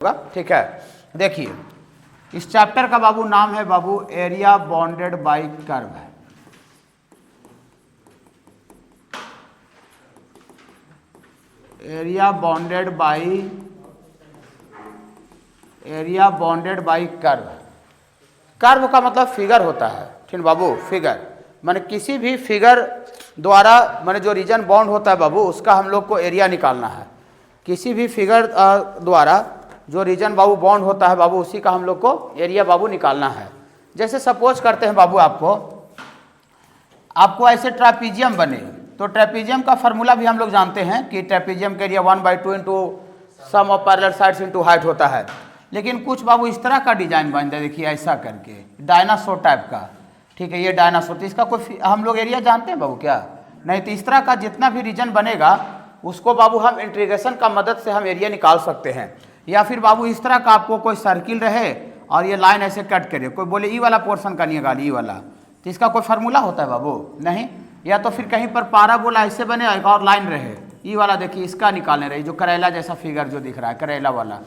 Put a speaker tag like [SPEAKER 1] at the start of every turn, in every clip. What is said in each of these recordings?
[SPEAKER 1] होगा। ठीक है, देखिए इस चैप्टर का बाबू नाम है बाबू एरिया बाउंडेड बाय कर्व है। Area bounded by curve. Curve का मतलब फिगर होता है। ठीक बाबू, फिगर माने किसी भी फिगर द्वारा माने जो रीजन बाउंड होता है बाबू उसका हम लोग को एरिया निकालना है। किसी भी फिगर द्वारा जो रीजन बाबू बाउंड होता है बाबू उसी का हम लोग को एरिया बाबू निकालना है। जैसे सपोज करते हैं बाबू आपको ऐसे ट्रापीजियम बने, तो ट्रेपीजियम का फार्मूला भी हम लोग जानते हैं कि ट्रेपीजियम का area 1/2 into sum of parallel sides into height होता है। लेकिन कुछ बाबू इस तरह का डिजाइन बन जाए, देखिए ऐसा करके डायनासोर टाइप का। ठीक है, ये डायनासोर, तो इसका कोई हम लोग एरिया जानते हैं बाबू क्या? नहीं। तो इस तरह का जितना भी रीजन बनेगा उसको बाबू हम इंटीग्रेशन का मदद से हम एरिया निकाल सकते हैं। या फिर बाबू इस तरह का आपको कोई सर्किल रहे और ये लाइन ऐसे कट करे, कोई बोले ई वाला पोर्शन का निकालिए, ई वाला, तो इसका कोई फार्मूला होता है बाबू? नहीं। या तो फिर कहीं पर पाराबोला ऐसे बने एक और लाइन रहे, ई वाला देखिए इसका निकालने रही, जो करेला जैसा फिगर जो दिख रहा है करेला वाला,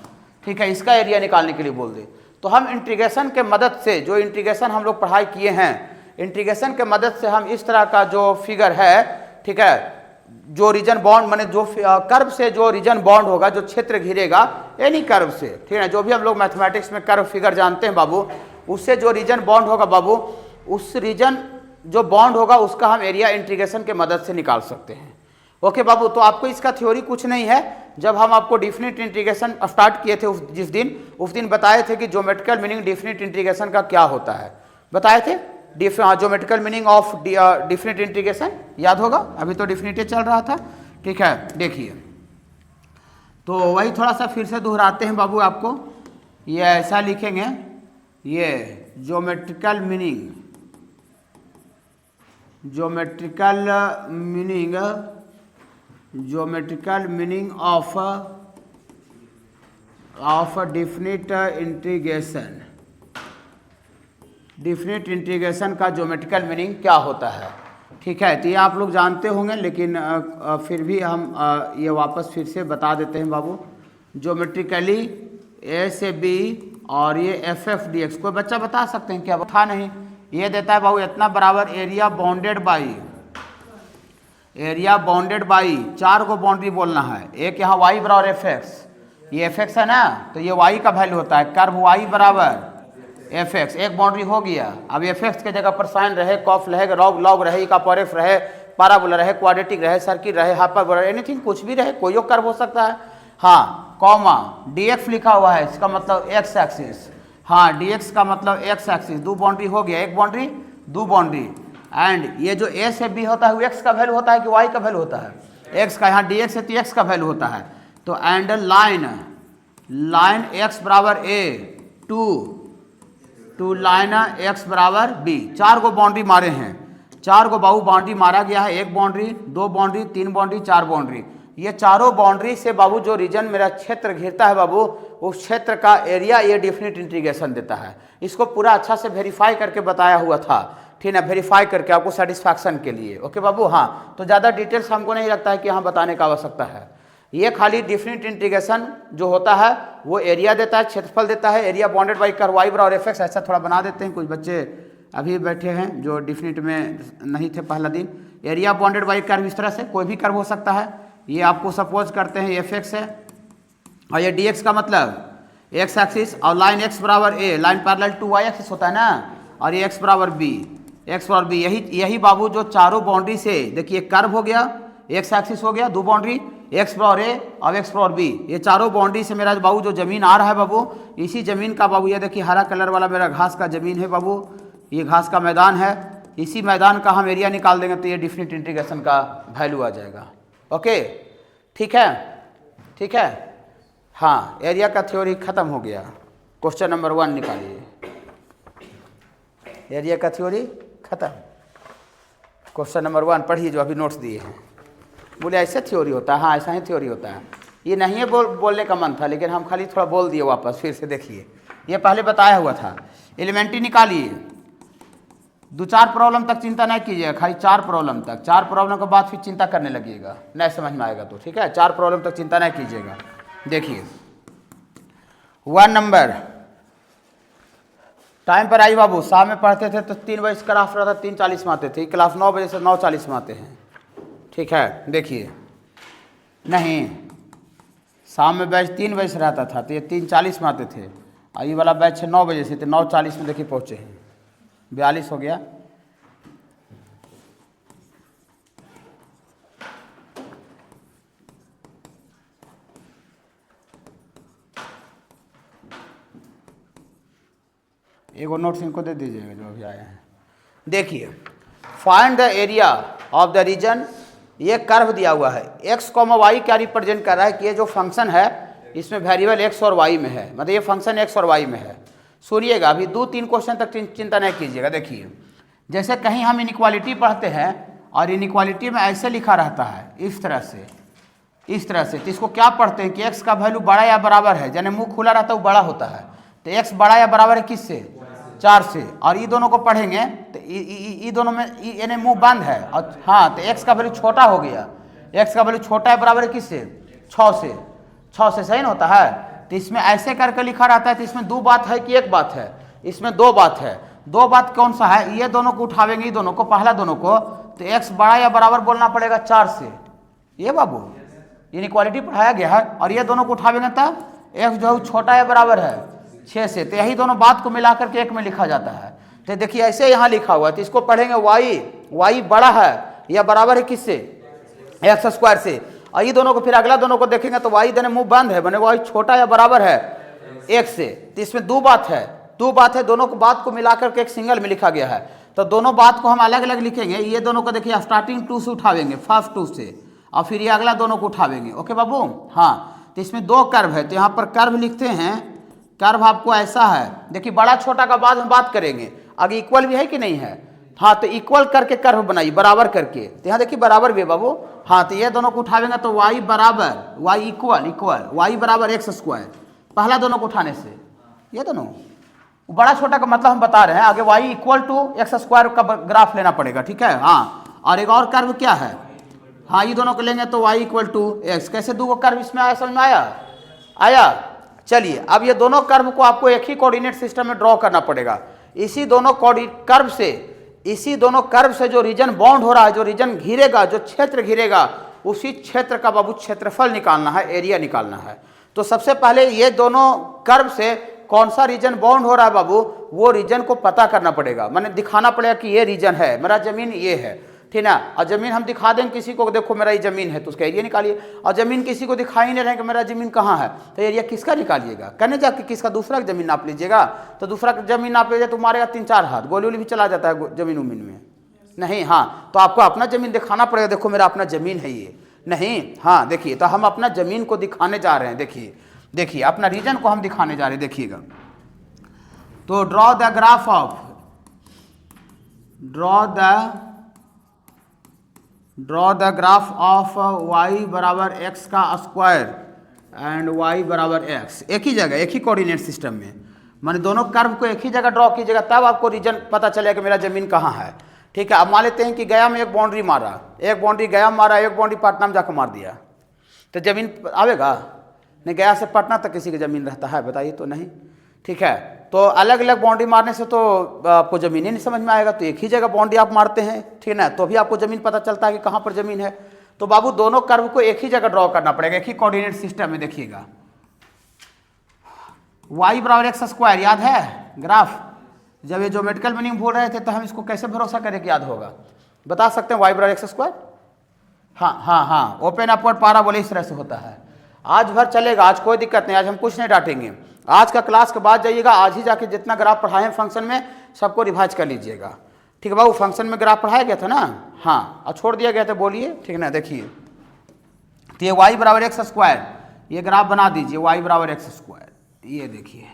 [SPEAKER 1] ठीक है, इसका एरिया निकालने के लिए बोल दे। तो हम इंटीग्रेशन के मदद से, जो इंटीग्रेशन हम लोग पढ़ाई किए हैं, इंटीग्रेशन के मदद से हम इस तरह का जो फिगर है, ठीक है, जो रीजन बाउंड माने जो कर्व से जो रीजन बाउंड होगा, जो क्षेत्र घिरेगा एनी कर्व से, ठीक है, जो भी हम लोग मैथमेटिक्स में कर्व फिगर जानते हैं बाबू, उससे जो रीजन बाउंड होगा बाबू, उस रीजन जो बाउंड होगा उसका हम एरिया इंटीग्रेशन के मदद से निकाल सकते हैं। ओके बाबू, तो आपको इसका थ्योरी कुछ नहीं है। जब हम आपको डिफिनिट इंटीग्रेशन स्टार्ट किए थे उस दिन बताए थे कि ज्योमेट्रिकल मीनिंग डिफिनिट इंटीग्रेशन का क्या होता है, बताए थे। Geometrical meaning of definite integration याद होगा, अभी तो डिफिनिट चल रहा था। ठीक है, देखिए तो वही थोड़ा सा फिर से दोहराते हैं बाबू आपको। ये ऐसा लिखेंगे, ये geometrical meaning of definite integration का ज्योमेट्रिकल मीनिंग क्या होता है। ठीक है, तो ये आप लोग जानते होंगे, लेकिन फिर भी हम ये वापस फिर से बता देते हैं बाबू। ज्योमेट्रिकली ए से बी और ये एफ एफ डी एक्स, कोई बच्चा बता सकते हैं क्या? था नहीं, ये देता है बाबू इतना बराबर एरिया बाउंडेड बाई 4 को बाउंड्री बोलना है। एक यहाँ वाई बराबर एफ एक्स, ये एफ एक्स है ना, तो ये वाई का वैल्यू होता है, कर्व वाई बराबर एफ एक्स, एक बाउंड्री हो गया। अब एफ एक्स के जगह पर साइन रहे, कॉफ रहे, लॉग रहे, इक्वाटोरियल रहे, पैराबोला रहे, क्वाड्रेटिक रहे, सर्किल रहे, हाइपरबोला, एनीथिंग कुछ भी रहे, कोई कर्व हो सकता है। हाँ, कॉमा dx लिखा हुआ है, इसका मतलब एक्स एक्सिस। हाँ, dx का मतलब एक्स एक्सिस, 2 बाउंड्री हो गया, एक बाउंड्री 2 बाउंड्री। एंड ये जो a से b होता है वो x का वैल्यू होता है कि y का वैल्यू होता है? x का। यहाँ dx है तो x का वैल्यू होता है। तो एंड लाइन x बराबर a टू लाइन x बराबर b, 4 को बाउंड्री मारे हैं, 4 को बाबू बाउंड्री मारा गया है, 1 बाउंड्री, 2 बाउंड्री, 3 बाउंड्री, 4 बाउंड्री। ये चारों बाउंड्री से बाबू जो रीजन मेरा क्षेत्र घिरता है बाबू, उस क्षेत्र का एरिया ये डिफिनिट इंटीग्रेशन देता है। इसको पूरा अच्छा से वेरीफाई करके बताया हुआ था, ठीक है, वेरीफाई करके आपको सेटिस्फैक्शन के लिए। ओके बाबू, हाँ, तो ज़्यादा डिटेल्स हमको नहीं लगता है कि यहाँ बताने का आवश्यकता है। ये खाली डिफिनिट इंटीग्रेशन जो होता है वो एरिया देता है, क्षेत्रफल देता है, area bounded by curve y बराबर एफ एक्स, ऐसा थोड़ा बना देते हैं। कुछ बच्चे अभी बैठे हैं जो डिफिनिट में नहीं थे पहला दिन। एरिया बाउंडेड बाई कर्व इस तरह से कोई भी कर्व हो सकता है। ये आपको सपोज करते हैं एफ एक्स है और ये डी एक्स का मतलब एक्स एक्सिस, और लाइन एक्स बराबर a, line parallel to y axis होता है ना, और ये एक्स बराबर बी, यही बाबू जो चारों बाउंड्री से देखिए कर्व हो गया, एक्स एक्सिस हो गया, 2 बाउंड्री, एक्स बराबर ए और एक्स बराबर बी, ये चारों बाउंड्री से मेरा बाबू जो जमीन आ रहा है बाबू, इसी जमीन का बाबू ये देखिए हरा कलर वाला मेरा घास का जमीन है बाबू, ये घास का मैदान है, इसी मैदान का हम एरिया निकाल देंगे तो ये डिफिनिट इंटीग्रेशन का वैल्यू आ जाएगा। ओके, ठीक है। हाँ, एरिया का थ्योरी खत्म हो गया। क्वेश्चन नंबर 1 निकालिए, एरिया का थ्योरी खत्म। क्वेश्चन नंबर 1 पढ़िए जो अभी नोट्स दिए हैं। बोले ऐसे थ्योरी होता है? हाँ, ऐसा ही थ्योरी होता है। ये नहीं है बोलने का मन था, लेकिन हम खाली थोड़ा बोल दिए वापस, फिर से देखिए, ये पहले बताया हुआ था। एलिमेंट्री निकालिए, 2-4 प्रॉब्लम तक चिंता नहीं कीजिएगा, खाली 4 प्रॉब्लम तक। 4 प्रॉब्लम के बाद फिर चिंता करने लगिएगा, नहीं समझ में आएगा तो, ठीक है। 4 प्रॉब्लम तक चिंता नहीं कीजिएगा। देखिए 1 नंबर, टाइम पर आई बाबू। शाम में पढ़ते थे तो 3 बजे क्लास रहता, 3:40 में आते थे। क्लास 9 बजे से 9:40 में आते हैं। ठीक है, देखिए, नहीं, शाम में बैच 3 बजे से रहता था तो ये 3:40 में आते थे, और ये वाला बैच है 9 बजे से, तो 9:40 में देखिए पहुँचे हैं। 42 हो गया। एगो नोट्स इनको दे दीजिएगा जो अभी आए हैं। देखिए, find the area of the region, ये कर्व दिया हुआ है, x, y क्या रिप्रेजेंट कर रहा है कि ये जो फंक्शन है इसमें वेरिएबल x और y में है, मतलब ये फंक्शन x और y में है। सुनिएगा, अभी 2-3 क्वेश्चन तक चिंता नहीं कीजिएगा। देखिए, जैसे कहीं हम इनइक्वालिटी पढ़ते हैं और इनइक्वालिटी में ऐसे लिखा रहता है इस तरह से, इस तरह से, तो इसको क्या पढ़ते हैं कि x का वैल्यू बड़ा या बराबर है, यानी मुंह खुला रहता है वो बड़ा होता है, तो x बड़ा या बराबर है किससे, 4 से। और ये दोनों को पढ़ेंगे तो ये दोनों में यानी मुंह बंद है, और हाँ, तो x का वैल्यू छोटा हो गया, x का वैल्यू छोटा है बराबर है किससे, 6 से। 6 से सही ना होता है। तो इसमें ऐसे करके लिखा रहता है, तो इसमें 2 बात है कि 1 बात है, इसमें 2 बात है। 2 बात कौन सा है, ये दोनों को उठावेंगे, ये दोनों को, पहला दोनों को, तो x बड़ा या बराबर बोलना पड़ेगा 4 से। ये बाबू इनइक्वालिटी पढ़ाया गया है, और ये दोनों को उठावेंगे तब x जो है छोटा या बराबर है 6 से, तो यही दोनों बात को मिलाकर के एक में लिखा जाता है। तो देखिए ऐसे यहाँ लिखा हुआ है, तो इसको पढ़ेंगे y बड़ा है या बराबर है किससे, x² से। और ये दोनों को फिर अगला दोनों को देखेंगे तो y देने मुंह बंद है, बने y छोटा या बराबर है 1 से। तो इसमें 2 बात है, 2 बात है, दोनों को बात को मिलाकर के एक सिंगल में लिखा गया है। तो दोनों बात को हम अलग अलग लिखेंगे। ये दोनों को देखिए स्टार्टिंग 2 से उठावेंगे, फर्स्ट 2 से, और फिर ये अगला दोनों को उठावेंगे। ओके बाबू, हाँ। तो इसमें 2 कर्व है, तो यहाँ पर कर्व लिखते हैं। कर्व आपको ऐसा है, देखिए बड़ा छोटा का बाद हम बात करेंगे, आगे इक्वल भी है कि नहीं है, हाँ, तो इक्वल करके कर्व बनाइए, बराबर करके। तो यहाँ देखिए बराबर भी है बाबू, हाँ, तो ये दोनों को उठावेंगे तो y बराबर, y इक्वल y बराबर x², पहला दोनों को उठाने से। ये दोनों बड़ा छोटा का मतलब हम बता रहे हैं, आगे y इक्वल टू x² का ग्राफ लेना पड़ेगा, ठीक है, हाँ। और एक और कर्व क्या है, हाँ, ये दोनों को लेंगे तो y इक्वल टू x। कैसे 2 कर्व इसमें आया, समझ में आया। चलिए, अब ये दोनों कर्व को आपको एक ही कोऑर्डिनेट सिस्टम में ड्रॉ करना पड़ेगा। इसी दोनों कर्व से जो रीजन बाउंड हो रहा है, जो रीजन घिरेगा, जो क्षेत्र घिरेगा, उसी क्षेत्र का बाबू क्षेत्रफल निकालना है, एरिया निकालना है। तो सबसे पहले ये दोनों कर्व से कौन सा रीजन बाउंड हो रहा है बाबू, वो रीजन को पता करना पड़ेगा, मैंने दिखाना पड़ेगा कि ये रीजन है, मेरा जमीन ये है, ठीक ना। और जमीन हम दिखा देंगे किसी को, देखो मेरा ये जमीन है, तो उसका एरिया निकालिए। और जमीन किसी को दिखाई नहीं रहे कि मेरा जमीन कहाँ है, तो एरिया किसका निकालिएगा, कहने जाके किसका, दूसरा की जमीन नाप लीजिएगा। तो दूसरा की जमीन नाप लीजिए तो मारेगा 3-4 हाथ, गोली वोली भी चला जाता है जमीन उमीन में, नहीं, हाँ। तो आपको अपना जमीन दिखाना पड़ेगा, देखो मेरा अपना जमीन है ये, नहीं, हाँ। देखिए, तो हम अपना जमीन को दिखाने जा रहे हैं, देखिए अपना रीजन को हम दिखाने जा रहे हैं, देखिएगा। तो draw the graph of y बराबर x का स्क्वायर एंड y बराबर x, एक ही जगह, एक ही कोऑर्डिनेट सिस्टम में, माने दोनों कर्व को एक ही जगह ड्रॉ कीजिएगा, तब आपको रीजन पता चलेगा कि मेरा जमीन कहाँ है, ठीक है। अब मान लेते हैं कि गया में एक बाउंड्री मारा, एक बाउंड्री गया में मारा, एक बाउंड्री पटना में जाकर मार दिया, तो जमीन आवेगा नहीं। गया से पटना तक किसी की जमीन रहता है, बताइए तो नहीं, ठीक है। तो अलग अलग बाउंड्री मारने से तो आपको ज़मीन ही नहीं समझ में आएगा, तो एक ही जगह बाउंड्री आप मारते हैं, ठीक है, तो भी आपको ज़मीन पता चलता है कि कहाँ पर ज़मीन है। तो बाबू दोनों कर्व को एक ही जगह ड्रॉ करना पड़ेगा, एक ही कोऑर्डिनेट सिस्टम में। देखिएगा, y बराबर x², याद है ग्राफ, जब ये ज्योमेट्रिकल मीनिंग भूल रहे थे तो हम इसको कैसे भरोसा करें कि याद होगा, बता सकते हैं y बराबर x², हाँ, ओपन अपवर्ड पैराबोला इस तरह से होता है। आज भर चलेगा, आज कोई दिक्कत नहीं, आज हम कुछ नहीं डांटेंगे। आज का क्लास के बाद जाइएगा, आज ही जाके जितना ग्राफ पढ़ाए हैं फंक्शन में सबको रिवाइज कर लीजिएगा, ठीक है बाबू। फंक्शन में ग्राफ पढ़ाया गया था ना, हाँ, और छोड़ दिया गया था, बोलिए, ठीक है ना। देखिए, तो ये y बराबर x², ये ग्राफ बना दीजिए, y बराबर x², ये देखिए,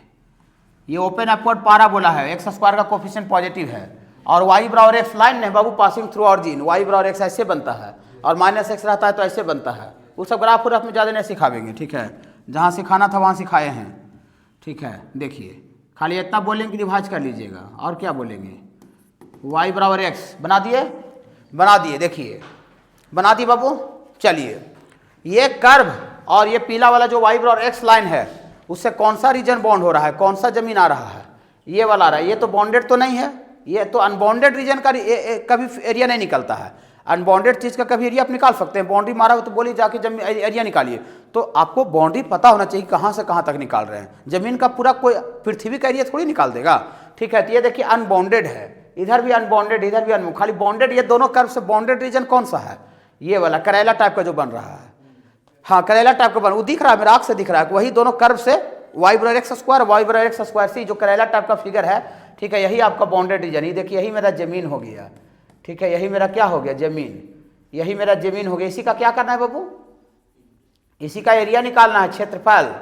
[SPEAKER 1] ये ओपन अपवर्ड पैराबोला है, x² का कोफिशिएंट पॉजिटिव है, और y बराबर x लाइन नहीं बाबू, पासिंग थ्रू ऑरिजिन, y बराबर x ऐसे बनता है, और -x रहता है तो ऐसे बनता है। वो सब ग्राफ पूरा में ज़्यादा नहीं सिखावेंगे, ठीक है, जहाँ सिखाना था वहाँ सिखाए हैं, ठीक है। देखिए, खाली इतना बोलेंगे कि रिवाइज कर लीजिएगा, और क्या बोलेंगे, y बराबर x बना दिए, देखिए बना दिए बाबू। चलिए, ये कर्व और ये पीला वाला जो y बराबर x लाइन है, उससे कौन सा रीजन बॉन्ड हो रहा है, कौन सा जमीन आ रहा है, ये वाला आ रहा है। ये तो बॉन्डेड तो नहीं है, ये तो अनबॉन्डेड रीजन का कभी एरिया नहीं निकलता है। अनबॉन्डेड चीज़ का कभी एरिया आप निकाल सकते हैं, बाउंड्री मारा हो तो बोलिए जाके जमीन एरिया निकालिए। तो आपको बाउंड्री पता होना चाहिए कहाँ से कहाँ तक निकाल रहे हैं। जमीन का पूरा कोई पृथ्वी का एरिया थोड़ी निकाल देगा, ठीक है। तो ये देखिए अनबॉन्डेड है, इधर भी अनबॉन्डेड, इधर भी अनबॉन्डेड, खाली बॉन्डेड। ये दोनों कर्व से बॉन्डेड रीजन कौन सा है, ये वाला करेला टाइप का जो बन रहा है, हाँ करेला टाइप का बन, वो दिख रहा है मेरा आँख से दिख रहा है, वही दोनों कर्व से वाई बराबर एक्स स्क्वायर, वाई बराबर एक्स स्क्वायर सी, जो करेला टाइप का फिगर है, ठीक है, यही आपका बॉन्डेड रीजन। ये देखिए यही मेरा जमीन हो गया, ठीक है, यही मेरा क्या हो गया, जमीन, यही मेरा जमीन हो गया। इसी का क्या करना है बाबू, इसी का एरिया निकालना है, क्षेत्रफल।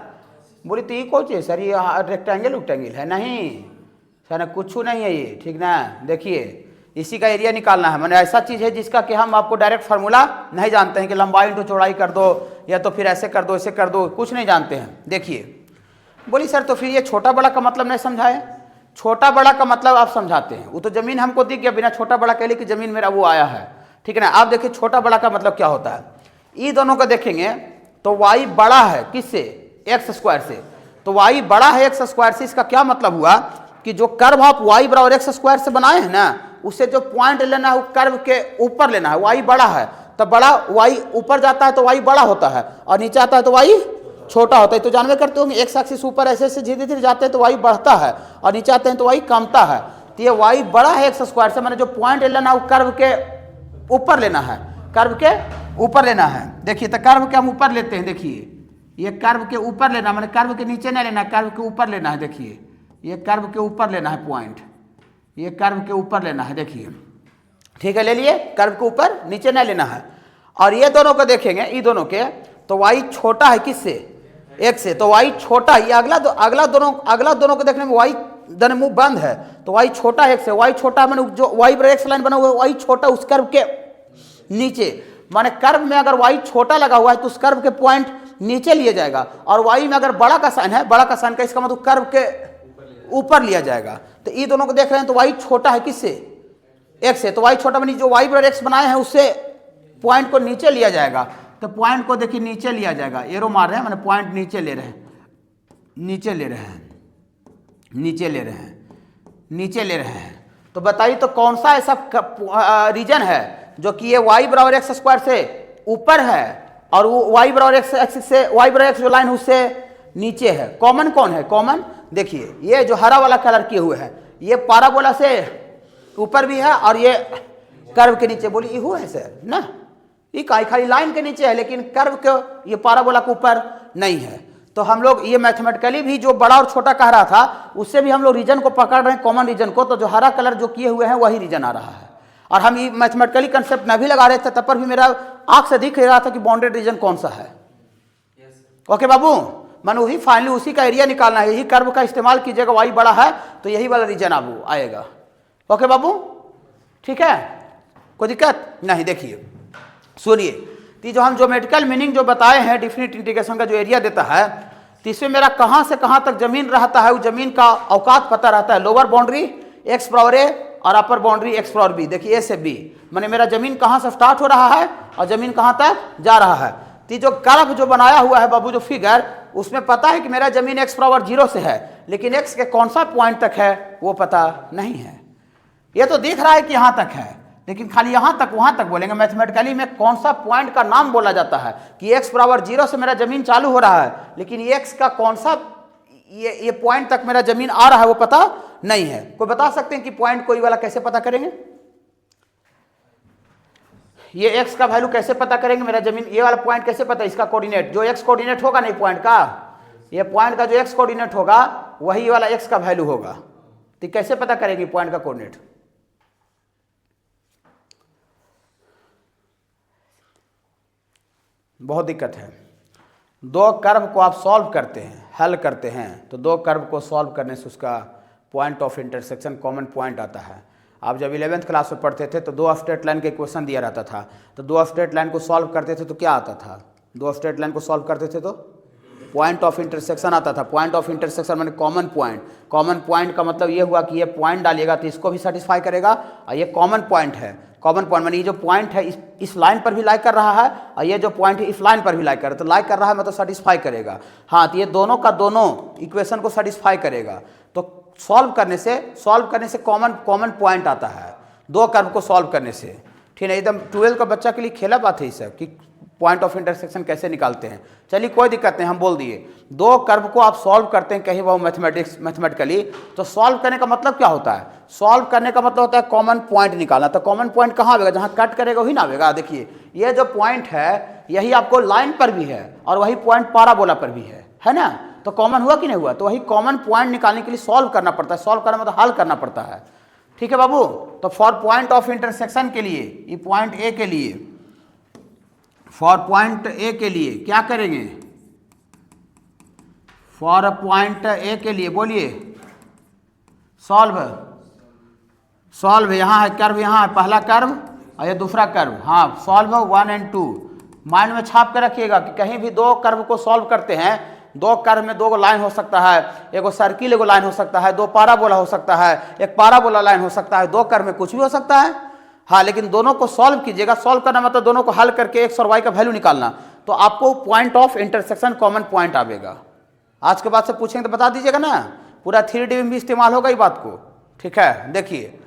[SPEAKER 1] बोली तो ये कौन चीज सर, ये रेक्टेंगल उक्टेंगल है, नहीं सर कुछ नहीं है ये, ठीक ना। देखिए इसी का एरिया निकालना है, मैंने ऐसा चीज है जिसका कि हम आपको डायरेक्ट फार्मूला नहीं जानते हैं कि लंबाई इंटू चौड़ाई कर दो या तो फिर ऐसे कर दो ऐसे कर दो, कुछ नहीं जानते हैं। देखिए बोली सर तो फिर ये छोटा बड़ा का मतलब नहीं समझाए। छोटा बड़ा का मतलब आप समझाते हैं, वो तो जमीन हमको दिख गया, बिना छोटा बड़ा कह ली कि जमीन मेरा वो आया है, ठीक है ना। आप देखिए छोटा बड़ा का मतलब क्या होता है, ये दोनों को देखेंगे तो y बड़ा है किससे, एक्स स्क्वायर से, तो y बड़ा है एक्स स्क्वायर से। इसका क्या मतलब हुआ कि जो कर्व आप y बराबर एक्स स्क्वायर से बनाए हैं ना, उससे जो पॉइंट लेना है वो कर्व के ऊपर लेना है। y बड़ा है तो बड़ा y ऊपर जाता है तो y बड़ा होता है, और नीचे आता है तो y छोटा होता है। तो जानवे करते होंगे एक्स एक्सिस ऊपर ऐसे ऐसे धीरे धीरे जाते हैं तो y बढ़ता है, और नीचे आते हैं तो y कमता है। तो ये y बड़ा है एक्स स्क्वायर से, मैंने जो पॉइंट लेना है वो कर्व के ऊपर लेना है, कर्व के ऊपर लेना है। देखिए तो कर्व के हम ऊपर लेते हैं, देखिए ये कर्व के ऊपर लेना, मैंने कर्व के नीचे नहीं लेना, कर्व के ऊपर लेना है। देखिए ये कर्व के ऊपर लेना है पॉइंट, ये कर्व के ऊपर लेना है, देखिए ठीक है, ले लिए, कर्व के ऊपर, नीचे नहीं लेना है। और ये दोनों को देखेंगे, ये दोनों के, तो y छोटा है किससे, एक से, तो y छोटा है। ये अगला दोनों को देखने में y दोनों मुंह बंद है, तो y छोटा है एक से, y छोटा मैंने जो y बराबर एक्स लाइन बना हुआ है y छोटा उस कर्व के नीचे, माने कर्व में अगर y छोटा लगा हुआ है तो उस कर्व के पॉइंट नीचे लिए जाएगा, और y में अगर बड़ा का साइन है, बड़ा का साइन का इसका मतलब कर्व के ऊपर लिया जाएगा। तो ये दोनों को देख रहे हैं तो y छोटा है किससे, x से, तो y छोटा मैंने जो y बराबर x बनाए हैं उससे पॉइंट को नीचे लिया जाएगा। तो पॉइंट को देखिए नीचे लिया जाएगा, एरो मार रहे हैं, मैंने पॉइंट नीचे ले रहे हैं, नीचे ले रहे हैं, नीचे ले रहे हैं, नीचे ले रहे हैं। तो बताइए तो कौन सा ऐसा रीजन है जो कि ये y बराबर एक्स स्क्वायर से ऊपर है और वो y बराबर एक्स से, y बराबर एक्स जो लाइन उससे नीचे है। कॉमन कौन है, कॉमन देखिए ये जो हरा वाला कलर किए हुए है, ये पाराबोला से ऊपर भी है और ये कर्व के नीचे। बोली इहू है सर ना, ये खाली लाइन के नीचे है लेकिन कर्व के ये पाराबोला के ऊपर नहीं है। तो हम लोग ये मैथमेटिकली भी जो बड़ा और छोटा कह रहा था उससे भी हम लोग रीजन को पकड़ रहे हैं, कॉमन रीजन को। तो जो हरा कलर जो किए हुए हैं वही रीजन आ रहा है, और हम ये मैथमेटिकली कंसेप्ट न भी लगा रहे थे तब पर भी मेरा आंख से दिख रहा था कि बाउंडेड रीजन कौन सा है। ओके बाबू, मैंने वही फाइनली उसी का एरिया निकालना है, यही कर्व का इस्तेमाल कीजिएगा, y बड़ा है तो यही वाला रीजन आपको आएगा। ओके बाबू, ठीक है, कोई दिक्कत नहीं। देखिए सुनिए, तो जो हम ज्योमेट्रिकल मीनिंग जो बताए हैं डेफिनिट इंटीग्रेशन का जो एरिया देता है, तो इसमें मेरा कहाँ से कहाँ तक जमीन रहता है, वो जमीन का औकात पता रहता है। लोअर बाउंड्री एक्स बराबर ए और अपर बाउंड्री एक्स बराबर बी। देखिए ए से बी माने मेरा जमीन कहाँ से स्टार्ट हो रहा है और जमीन कहाँ तक जा रहा है। तो जो कर्व जो बनाया हुआ है बाबू, जो फिगर, उसमें पता है कि मेरा जमीन एक्स बराबर 0 से है, लेकिन एक्स के कौन सा पॉइंट तक है वो पता नहीं है। ये तो दिख रहा है कि यहाँ तक है, लेकिन खाली यहाँ तक वहाँ तक बोलेंगे। मैथमेटिकली में कौन सा पॉइंट का नाम बोला जाता है कि एक्स बराबर 0 से मेरा जमीन चालू हो रहा है, लेकिन एक्स का कौन सा ये पॉइंट तक मेरा जमीन आ रहा है वो पता नहीं है। कोई बता सकते हैं कि पॉइंट कोई वाला कैसे पता करेंगे, ये एक्स का वैल्यू कैसे पता करेंगे, मेरा जमीन ये वाला पॉइंट कैसे पता, इसका कोऑर्डिनेट जो एक्स कोऑर्डिनेट होगा नहीं पॉइंट का, ये पॉइंट का जो एक्स कोऑर्डिनेट होगा वही वाला एक्स का वैल्यू होगा। तो कैसे पता करेंगे पॉइंट का कोऑर्डिनेट, बहुत दिक्कत है। दो कर्व को आप सॉल्व करते हैं, हल करते हैं, तो दो कर्व को सॉल्व करने से उसका point of intersection common point आता है। आप जब 11th क्लास में पढ़ते थे तो दो स्ट्रेट लाइन के इक्वेशन दिया रहता था, तो दो स्ट्रेट लाइन को सॉल्व करते थे तो क्या आता था, दो स्ट्रेट लाइन को सॉल्व करते थे तो पॉइंट ऑफ इंटरसेक्शन आता था। पॉइंट ऑफ इंटरसेक्शन माने कॉमन पॉइंट। कॉमन पॉइंट का मतलब ये हुआ कि ये पॉइंट डालिएगा तो इसको भी सेटिस्फाई करेगा और ये कॉमन पॉइंट है कॉमन पॉइंट मानी ये जो पॉइंट है इस लाइन पर भी लाई कर रहा है और ये जो पॉइंट है इस लाइन पर भी लाई कर रहा है, तो लाई कर रहा है मतलब सेटिस्फाई करेगा। हाँ, तो ये दोनों का दोनों इक्वेशन को सेटिस्फाई करेगा। तो सॉल्व करने से कॉमन पॉइंट आता है दो कर्व को सॉल्व करने से। ठीक है, एकदम 12 का बच्चा के लिए खेला बात है सब कि पॉइंट ऑफ इंटरसेक्शन कैसे निकालते हैं। चलिए कोई दिक्कत नहीं, हम बोल दिए दो कर्व को आप सॉल्व करते हैं कहीं वो मैथमेटिकली, तो सॉल्व करने का मतलब क्या होता है? सॉल्व करने का मतलब होता है कॉमन पॉइंट निकालना। तो कॉमन पॉइंट कहाँ आएगा? जहाँ कट करेगा वही ना आएगा। देखिए ये जो पॉइंट है यही आपको लाइन पर भी है और वही पॉइंट पाराबोला पर भी है ना। तो कॉमन हुआ कि नहीं हुआ? तो वही कॉमन पॉइंट निकालने के लिए सॉल्व करना पड़ता है। सॉल्व करना मतलब हल करना पड़ता है। ठीक है बाबू, तो फॉर पॉइंट ऑफ इंटरसेक्शन के लिए, ये पॉइंट ए के लिए, फॉर पॉइंट ए के लिए क्या करेंगे? फॉर पॉइंट ए के लिए बोलिए सॉल्व। यहाँ है कर्व, यहाँ है पहला कर्व और ये दूसरा कर्व। हाँ, सॉल्व 1 और 2 माइंड में छाप के रखिएगा कि कहीं भी दो कर्व को सॉल्व करते हैं, दो कर्व में दो लाइन हो सकता है, एगो सर्किल एगो लाइन हो सकता है, दो पाराबोला हो सकता है, एक पाराबोला लाइन हो सकता है, दो कर्व में कुछ भी हो सकता है। हाँ, लेकिन दोनों को सॉल्व कीजिएगा। सॉल्व करना मतलब दोनों को हल करके एक्स और वाई का वैल्यू निकालना, तो आपको point of intersection common point आएगा। आज के बाद से पूछेंगे तो बता दीजिएगा ना, पूरा 3D में भी इस्तेमाल होगा ये बात को। ठीक है, देखिए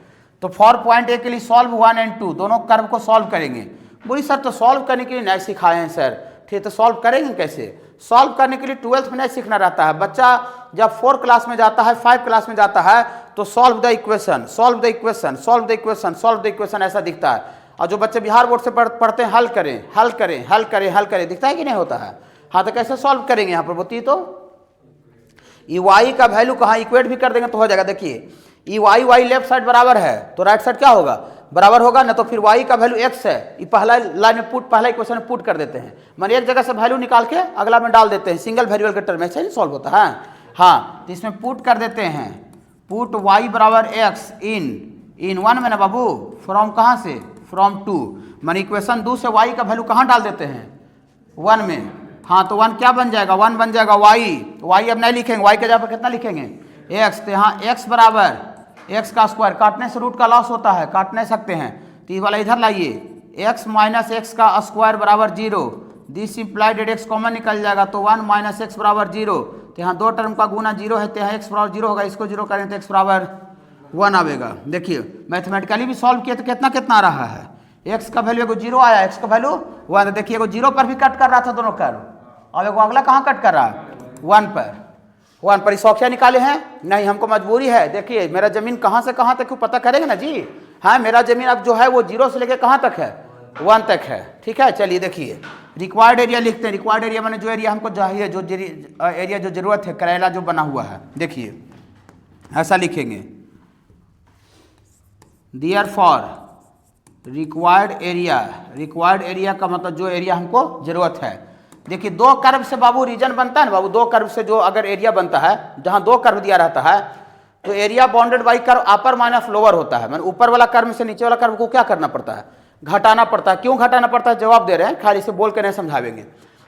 [SPEAKER 1] तो फॉर पॉइंट ए के लिए सॉल्व 1 और 2 दोनों कर्व को सॉल्व करेंगे। बोली सर तो सॉल्व करने के लिए नहीं सिखाए हैं सर। ठीक, तो सॉल्व करेंगे कैसे? सॉल्व करने के लिए 12th में नहीं सीखना रहता है। बच्चा जब 4 क्लास में जाता है, 5 क्लास में जाता है तो solve the equation, solve the equation, solve the equation, solve the equation ऐसा दिखता है। और जो बच्चे बिहार बोर्ड से पढ़ते हैं हल करें हल करें हल करें हल करें, दिखता है कि नहीं होता है? हाँ, तो कैसे सॉल्व करेंगे यहाँ पर बताइए तो? ई वाई का वैल्यू कहाँ इक्वेट भी कर देंगे तो हो जाएगा। देखिए ई वाई लेफ्ट साइड बराबर है तो राइट साइड क्या होगा? बराबर होगा ना। तो फिर y का वैल्यू x है, ये पहला लाइन में पहला इक्वेशन में पुट कर देते हैं, माने एक जगह से वैल्यू निकाल के अगला में डाल देते हैं। सिंगल वेरिएबल के टर्म में ऐसे ही सॉल्व होता है। हाँ, तो इसमें पुट कर देते हैं, पुट y बराबर x इन 1 में ना बाबू, फ्रॉम कहाँ से? फ्रॉम 2, माने इक्वेशन 2 से y का वैल्यू कहाँ डाल देते हैं? 1 में। हाँ, तो 1 क्या बन जाएगा? 1 बन जाएगा y अब नहीं लिखेंगे, y के जगह पर कितना लिखेंगे? x। तो यहाँ x बराबर x का स्क्वायर, काटने से रूट का लॉस होता है, काट नहीं सकते हैं, तो ये वाला इधर लाइए, x माइनस एक्स का स्क्वायर बराबर 0। दिस इम्प्लाइड x कॉमन निकल जाएगा तो 1 माइनस एक्स बराबर 0। तो यहाँ दो टर्म का गुना 0 है तो यहाँ x बराबर 0 होगा, इसको 0 करें तो x बराबर 1 आएगा। देखिए मैथमेटिकली भी सॉल्व किया तो कितना कितना आ रहा है? x का वैल्यू एगो 0 आया, x का वैल्यू 1। देखिए एगो 0 पर भी कट कर रहा था दोनों कर्व, अब एगो अगला कहाँ कट कर रहा है? 1 पर सौख्या निकाले हैं। नहीं, हमको मजबूरी है। देखिए मेरा जमीन कहाँ से कहाँ तक क्यों पता करेंगे ना जी। हाँ, मेरा जमीन अब जो है वो 0 से लेके कहाँ तक है? 1 तक है। ठीक है, चलिए देखिए रिक्वायर्ड एरिया लिखते हैं। रिक्वायर्ड एरिया मैंने जो एरिया हमको चाहिए, जो एरिया जो जरूरत है, करेला जो बना हुआ है, देखिए ऐसा लिखेंगे, देयर फॉर रिक्वायर्ड एरिया का मतलब जो एरिया हमको जरूरत है। देखिए दो कर्व से बाबू रीजन बनता है ना बाबू, दो कर्व से जो अगर एरिया बनता है, जहां दो कर्व दिया रहता है तो area bounded by curve upper minus lower होता है। मतलब ऊपर वाला कर्व से नीचे वाला कर्व को क्या करना पड़ता है? घटाना पड़ता है। क्यों घटाना पड़ता है? जवाब दे रहे हैं, खाली से बोल के नहीं समझावेंगे।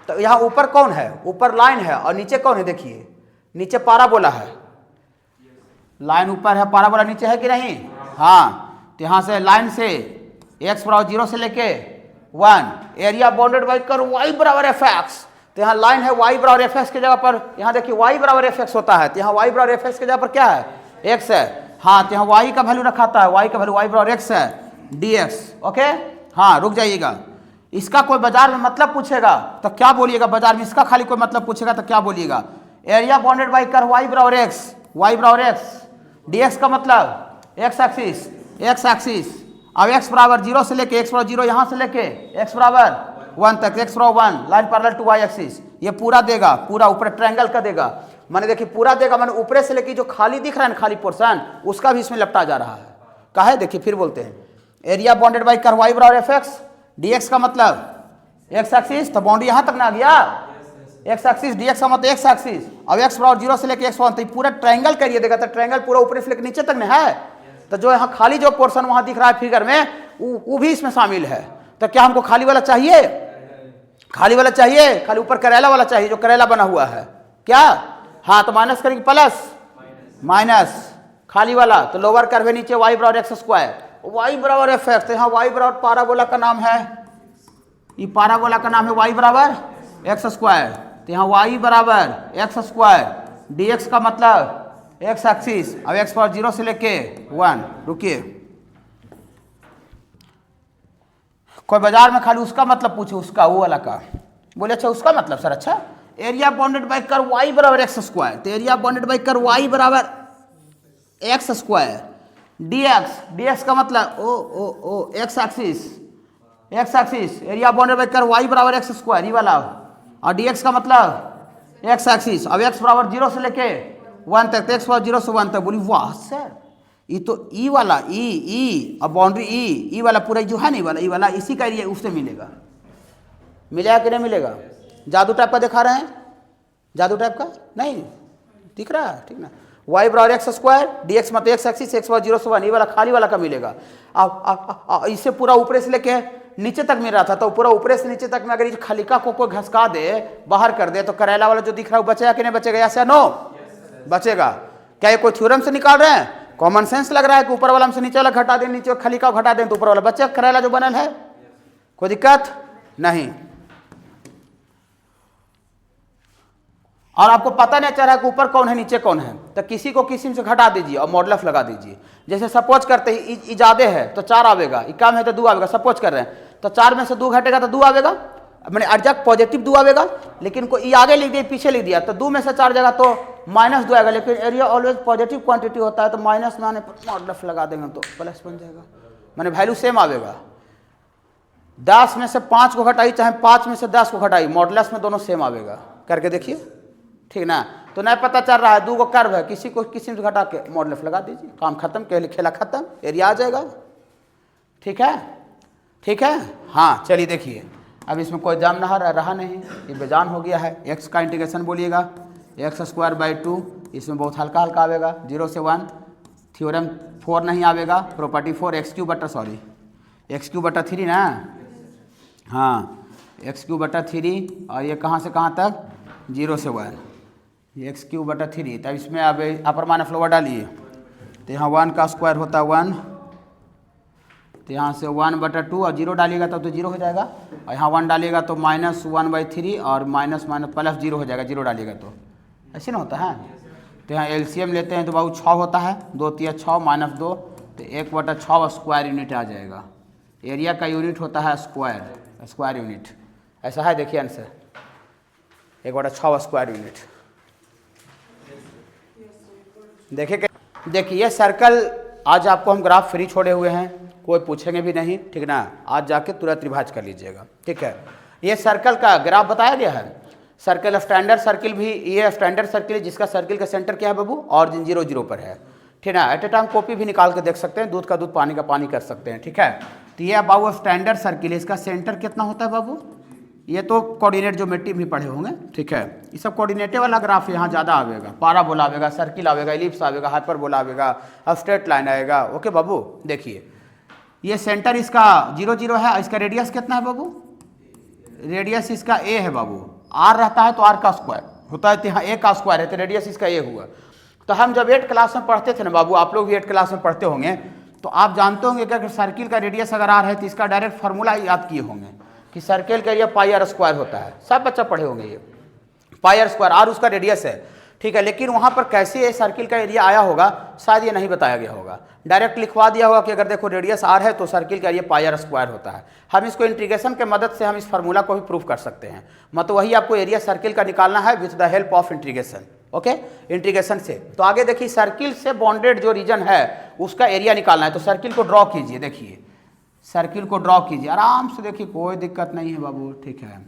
[SPEAKER 1] तो यहाँ ऊपर कौन है? ऊपर लाइन है और नीचे कौन है? देखिए नीचे पाराबोला है, लाइन ऊपर है, पाराबोला नीचे है कि नहीं? हाँ, तो यहाँ से लाइन से x बराबर 0 से लेके 1, area bounded by curve y बराबर fx। तो यहाँ लाइन है y बराबर fx के जगह पर, यहाँ देखिए y बराबर fx होता है, तो यहाँ y बराबर fx के जगह पर क्या है? x है। हाँ, तो यहाँ y का वैल्यू रखा था, y का वैल्यू y बराबर x है, dx। ओके, हाँ रुक जाइएगा। इसका कोई बाजार में मतलब पूछेगा तो क्या बोलिएगा? बाजार में इसका खाली कोई मतलब पूछेगा तो क्या बोलिएगा? Area bounded by curve y बराबर x, dx का मतलब x एक्सिस। अब x बराबर 0 से लेके x बराबर 0 यहाँ से लेके x बराबर 1 तक, x बराबर 1 line parallel to y axis, ये पूरा देगा, पूरा ऊपर ट्रायंगल का देगा। माने देखिए पूरा देगा, माने ऊपर से लेके जो खाली दिख रहा है ना, खाली पोर्शन, उसका भी इसमें लपटा जा रहा है। काहे? देखिए फिर बोलते हैं, area bounded by curve y बराबर fx, dx का मतलब x एक्सिस, तो बाउंड्री यहाँ तक ना आ गया, x एक्सिस, dx का मतलब x एक्सिस। अब x बराबर 0 से लेके x 1, तो पूरा ट्रायंगल करिए देगा, तो ट्रायंगल पूरा ऊपर से लेके नीचे तक नहीं है, तो जो यहाँ खाली जो पोर्शन वहां दिख रहा है फिगर में, वो भी इसमें शामिल है। तो क्या हमको खाली वाला चाहिए? खाली वाला चाहिए, खाली ऊपर करेला वाला चाहिए जो करेला बना हुआ है। क्या? हाँ, तो माइनस करेंगे, प्लस माइनस खाली वाला, तो लोअर कर्व नीचे y बराबर x स्क्वायर, y बराबर एफ एक्स, तो यहाँ y बराबर पाराबोला का नाम है, ये पाराबोला का नाम है y बराबर एक्स स्क्वायर, तो यहाँ y बराबर एक्स स्क्वायर dx का मतलब एक्स एक्सिस, अब x पावर 0 से लेके 1। रुकिए, कोई बाजार में खाली उसका मतलब पूछे, उसका वो वाला का, बोले अच्छा उसका मतलब सर, अच्छा area bounded by curve y बराबर एक्स स्क्वायर, तो area bounded by curve y बराबर एक्स स्क्वायर dx का मतलब O x axis, area bounded by curve y बराबर एक्स स्क्वायर, ये वाला, और dx का मतलब एक्स एक्सिस, अब x बराबर 0 से लेके 1 तक, तो x बराबर 0 से 1 तक। बोली वाह सर, ये तो ई वाला ई और बाउंड्री ई वाला पूरा जो है नहीं वाला, ई वाला इसी का एरिया उससे मिलेगा, मिलेगा कि नहीं मिलेगा? जादू टाइप का दिखा रहे हैं, जादू टाइप का नहीं दिख रहा है, ठीक ना? y बराबर एक्स स्क्वायर dx मतलब एक्स एक्सिस, x बराबर 0 से 1, ये वाला खाली वाला का मिलेगा। अब इससे पूरा ऊपर से लेके नीचे तक मिल रहा था, तो पूरा ऊपर से नीचे तक में अगर ये खलिका को कोई घसका दे, बाहर कर दे, तो करेला वाला जो दिख रहा है वो बचेगा कि नहीं बचेगा? यस या नो? बचेगा। क्या ये कोई थ्योरम से निकाल रहे हैं? कॉमन सेंस लग रहा है कि ऊपर वाला हमसे नीचे वाला घटा दें, नीचे खलिका घटा दें तो ऊपर वाला बच्चा करेला जो बनल है, कोई दिक्कत नहीं। और आपको पता नहीं चल रहा है कि ऊपर कौन है नीचे कौन है, तो किसी को किसी से घटा दीजिए और मॉडुलस लगा दीजिए। जैसे सपोज करते ही इजादे है तो 4 आवेगा, इक्याम है तो 2 आवेगा, सपोज कर रहे हैं, तो 4 में से 2 घटेगा तो 2 आवेगा, मैंने अर्जक पॉजिटिव 2 आवेगा, लेकिन कोई आगे लिख दिया पीछे लिख दिया तो 2 में से 4 जगह तो -2 आएगा, लेकिन एरिया ऑलवेज पॉजिटिव क्वांटिटी होता है, तो माइनस में आने पर मॉडुलस लगा देंगे तो प्लस बन जाएगा, मैंने वैल्यू सेम आवेगा। 10 में से 5 को घटाई, चाहे 5 में से 10 को घटाई, मॉडुलस में दोनों सेम आवेगा। करके देखिए, ठीक ना? तो नहीं पता चल रहा है, 2 को कर्व है, किसी को किसी से घटा के मॉडुलस लगा दीजिए, काम खत्म, खेला खत्म, एरिया आ जाएगा। ठीक है, ठीक है। हाँ चलिए देखिए, अब इसमें कोई जाम रहा नहीं, ये बेजान हो गया है। x का इंटीग्रेशन बोलिएगा, एक्स स्क्वायर बाई 2, इसमें बहुत हल्का हल्का आवेगा, 0 से 1, थ्योरम 4 नहीं आवेगा, प्रॉपर्टी 4, x³ ना, हाँ x³ और ये कहाँ से कहाँ तक, 0 से 1, x³, तब इसमें अब अपर माइनस लोअर डालिए, तो यहाँ 1 का स्क्वायर होता है 1, तो यहाँ से 1/2 और 0 डालिएगा तब तो 0 हो जाएगा, और यहाँ 1 डालिएगा तो -1/3 और माइनस प्लस 0 हो जाएगा, 0 डालिएगा तो ऐसे ना होता है। तो यहाँ एलसीएम लेते हैं तो बाबू 6 होता है, 2 3 6 -2, तो 1/6 स्क्वायर यूनिट आ जाएगा। एरिया का यूनिट होता है स्क्वायर यूनिट, ऐसा है। देखिए आंसर 1/6 स्क्वायर यूनिट। देखिए सर्कल, आज आपको हम ग्राफ फ्री छोड़े हुए हैं, कोई पूछेंगे भी नहीं, ठीक ना? आज जाके तुरंत रिवाइज कर लीजिएगा, ठीक है। ये सर्कल का ग्राफ बताया गया है, सर्कल स्टैंडर्ड सर्किल भी, ये स्टैंडर्ड सर्किल है जिसका सर्किल का सेंटर क्या है बाबू, ऑरिजिन 0 0 पर है, ठीक ना? एट ए टाइम कॉपी भी निकाल के देख सकते हैं, दूध का दूध पानी का पानी कर सकते हैं, ठीक है। तो ये बाबू स्टैंडर्ड सर्किल है, इसका सेंटर कितना होता है बाबू, ये तो कोऑर्डिनेट ज्योमेट्री भी पढ़े होंगे, ठीक है। ये सब कोऑर्डिनेटे वाला ग्राफ यहाँ ज़्यादा आवेगा, पाराबोला आवेगा, सर्किल आवेगा, इलिप्स आवेगा, हाइपरबोला आवेगा, अब स्ट्रेट लाइन आएगा। ओके बाबू, देखिए ये सेंटर इसका 0 0 है, इसका रेडियस कितना है बाबू, रेडियस इसका a है बाबू, r रहता है तो r का स्क्वायर होता है, तो यहाँ a का स्क्वायर है, तो रेडियस इसका a हुआ। तो हम जब 8 क्लास में पढ़ते थे ना बाबू, आप लोग भी 8 क्लास में पढ़ते होंगे, तो आप जानते होंगे कि अगर सर्किल का रेडियस अगर r है तो इसका डायरेक्ट फार्मूला याद किए होंगे कि सर्किल का एरिया πr² होता है, सब बच्चा पढ़े होंगे ये πr², r उसका रेडियस है, ठीक है। लेकिन वहाँ पर कैसे ये सर्किल का एरिया आया होगा शायद ये नहीं बताया गया होगा, डायरेक्ट लिखवा दिया होगा कि अगर देखो रेडियस r है तो सर्किल का एरिया πr² होता है। हम इसको इंटीग्रेशन के मदद से हम इस फार्मूला को भी प्रूव कर सकते हैं, मतलब वही आपको एरिया सर्किल का निकालना है with the help of integration. Okay, integration से। तो आगे देखिए, सर्किल से बॉन्डेड जो रीजन है उसका एरिया निकालना है, तो सर्किल को ड्रॉ कीजिए। देखिए सर्किल को ड्रॉ कीजिए आराम से, देखिए कोई दिक्कत नहीं है बाबू, ठीक है।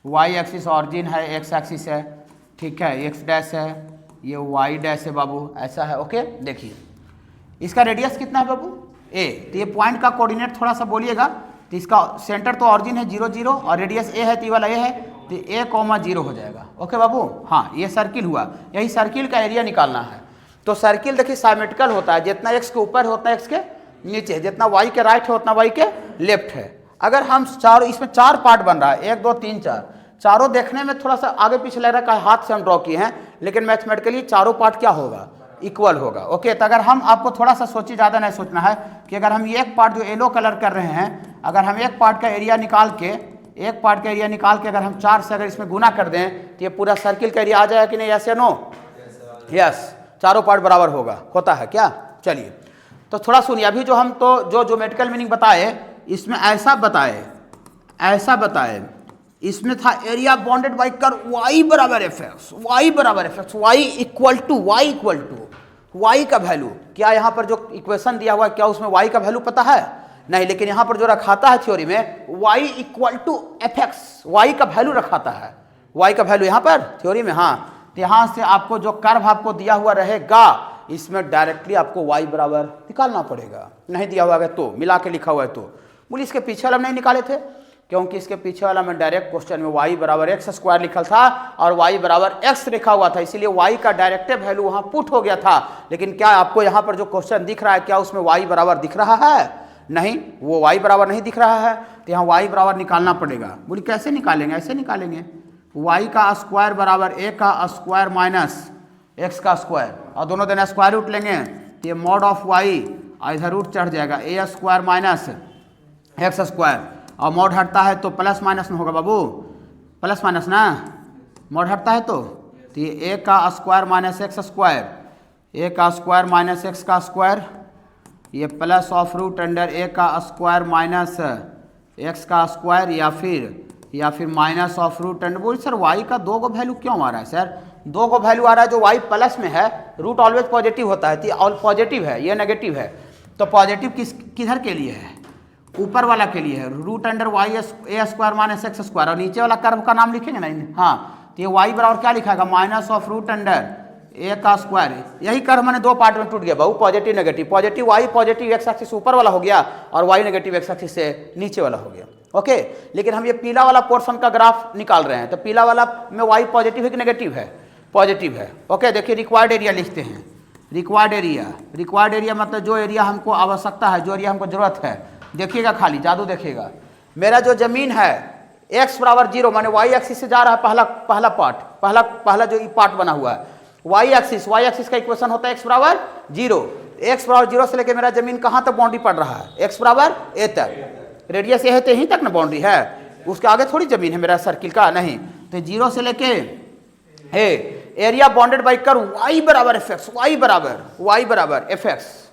[SPEAKER 1] वाई एक्सिस ऑरिजिन है, एक्स एक्सिस है, ठीक है, एक्स डैश है, ये वाई डैश है बाबू, ऐसा है। ओके, देखिए इसका रेडियस कितना है बाबू, ए, तो ये पॉइंट का कोऑर्डिनेट थोड़ा सा बोलिएगा। तो इसका सेंटर तो ऑरिजिन है 0 0 और रेडियस ए है, तो ये वाला ए है, तो a,0 हो जाएगा। ओके बाबू, हाँ ये सर्किल हुआ, यही सर्किल का एरिया निकालना है। तो सर्किल देखिए साइमेट्रिकल होता है, जितना एक्स के ऊपर होता है एक्स के नीचे, जितना वाई के राइट है उतना वाई के लेफ्ट है। अगर हम चारों, इसमें 4 पार्ट बन रहा है, 1 2 3 4, चारों देखने में थोड़ा सा आगे पीछे लग रहा है, हाथ से हम ड्रॉ किए हैं, लेकिन मैथमेटिकली चारों पार्ट क्या होगा, इक्वल होगा। ओके, तो अगर हम आपको थोड़ा सा सोचिए, ज़्यादा नहीं सोचना है कि अगर हम ये एक पार्ट जो येलो कलर कर रहे हैं, अगर हम एक पार्ट का एरिया निकाल के अगर हम 4 से अगर इसमें गुना कर दें तो ये पूरा सर्किल का एरिया आ जाएगा कि नहीं? यस या नो? यस, चारों पार्ट बराबर होता है क्या? चलिए, तो थोड़ा सुनिए, अभी जो हम तो जो ज्योमेट्रिकल मीनिंग बताए, इसमें ऐसा बताए, इसमें था area bounded by curve y बराबर f x, y equal to y का वैल्यू। क्या यहाँ पर जो इक्वेशन दिया हुआ है क्या उसमें y का वैल्यू पता है? नहीं, लेकिन यहाँ पर जो रखाता है थ्योरी में y equal to f x, y का वैल्यू रखाता है, y का वैल्यू यहाँ पर थ्योरी में। हाँ, तो यहाँ से आपको जो कर्व आपको दिया हुआ रहेगा, इसमें डायरेक्टली आपको y बराबर निकालना पड़ेगा। नहीं दिया हुआ है तो मिला के लिखा हुआ है तो बोलिए इसके पीछे वाला नहीं निकाले थे, क्योंकि इसके पीछे वाला में डायरेक्ट क्वेश्चन में y बराबर एक्स स्क्वायर लिखल था और y बराबर x लिखा हुआ था, इसीलिए y का डायरेक्ट वैल्यू वहाँ पुट हो गया था। लेकिन क्या आपको यहाँ पर जो क्वेश्चन दिख रहा है क्या उसमें y बराबर दिख रहा है? नहीं, वो y बराबर नहीं दिख रहा है, तो यहाँ y बराबर निकालना पड़ेगा। बोलिए कैसे निकालेंगे? ऐसे निकालेंगे, y का स्क्वायर बराबर a का स्क्वायर माइनस x का स्क्वायर, और दोनों दिन स्क्वायर रूट लेंगे तो ये मॉड ऑफ y इधर रूट चढ़ जाएगा, a square minus x square, और मॉड हटता है तो प्लस माइनस में होगा बाबू, प्लस माइनस ना, मॉड हटता है तो ये a का square minus x square, a का स्क्वायर माइनस एक्स का स्क्वायर, ये plus of root under a का स्क्वायर माइनस एक्स का स्क्वायर, या फिर माइनस ऑफ रूट अंडर। बोल सर y का 2 को वैल्यू क्यों आ रहा है? सर 2 को वैल्यू आ रहा है, जो y प्लस में है रूट ऑलवेज पॉजिटिव होता है, तो ऑल पॉजिटिव है, ये नेगेटिव है, तो पॉजिटिव किधर के लिए है? ऊपर वाला के लिए है, रूट अंडर वाई ए स्क्वायर माइनस एक्स स्क्वायर, और नीचे वाला कर्व का नाम लिखेंगे ना। हाँ, तो ये y बराबर क्या लिखा है? Minus of root under a का स्क्वायर। यही कर्व मैंने 2 पार्ट में टूट गया बाबू, positive negative, positive y positive x axis ऊपर वाला हो गया और y नेगेटिव एक्स एक्सिस से नीचे वाला हो गया। ओके, लेकिन हम ये पीला वाला पोर्शन का ग्राफ निकाल रहे हैं, तो पीला वाला में y पॉजिटिव है कि नेगेटिव है? पॉजिटिव है। ओके, देखिए रिक्वायर्ड एरिया लिखते हैं, रिक्वायर्ड एरिया मतलब जो एरिया हमको आवश्यकता है, जो एरिया हमको जरूरत है। देखिएगा, खाली जादू देखिएगा, मेरा जो जमीन है x बराबर 0 माने y एक्सिस से जा रहा है, पहला जो पार्ट बना हुआ है y एक्सिस का इक्वेशन होता है x बराबर 0, x बराबर 0 से लेके मेरा जमीन कहाँ तक बाउंड्री पड़ रहा है? x बराबर a तक, रेडियस ये है तो यहीं तक ना बाउंड्री है, उसके आगे थोड़ी जमीन है मेरा सर्किल का, नहीं। तो 0 से लेके area bounded by curve y बराबर एफ एक्स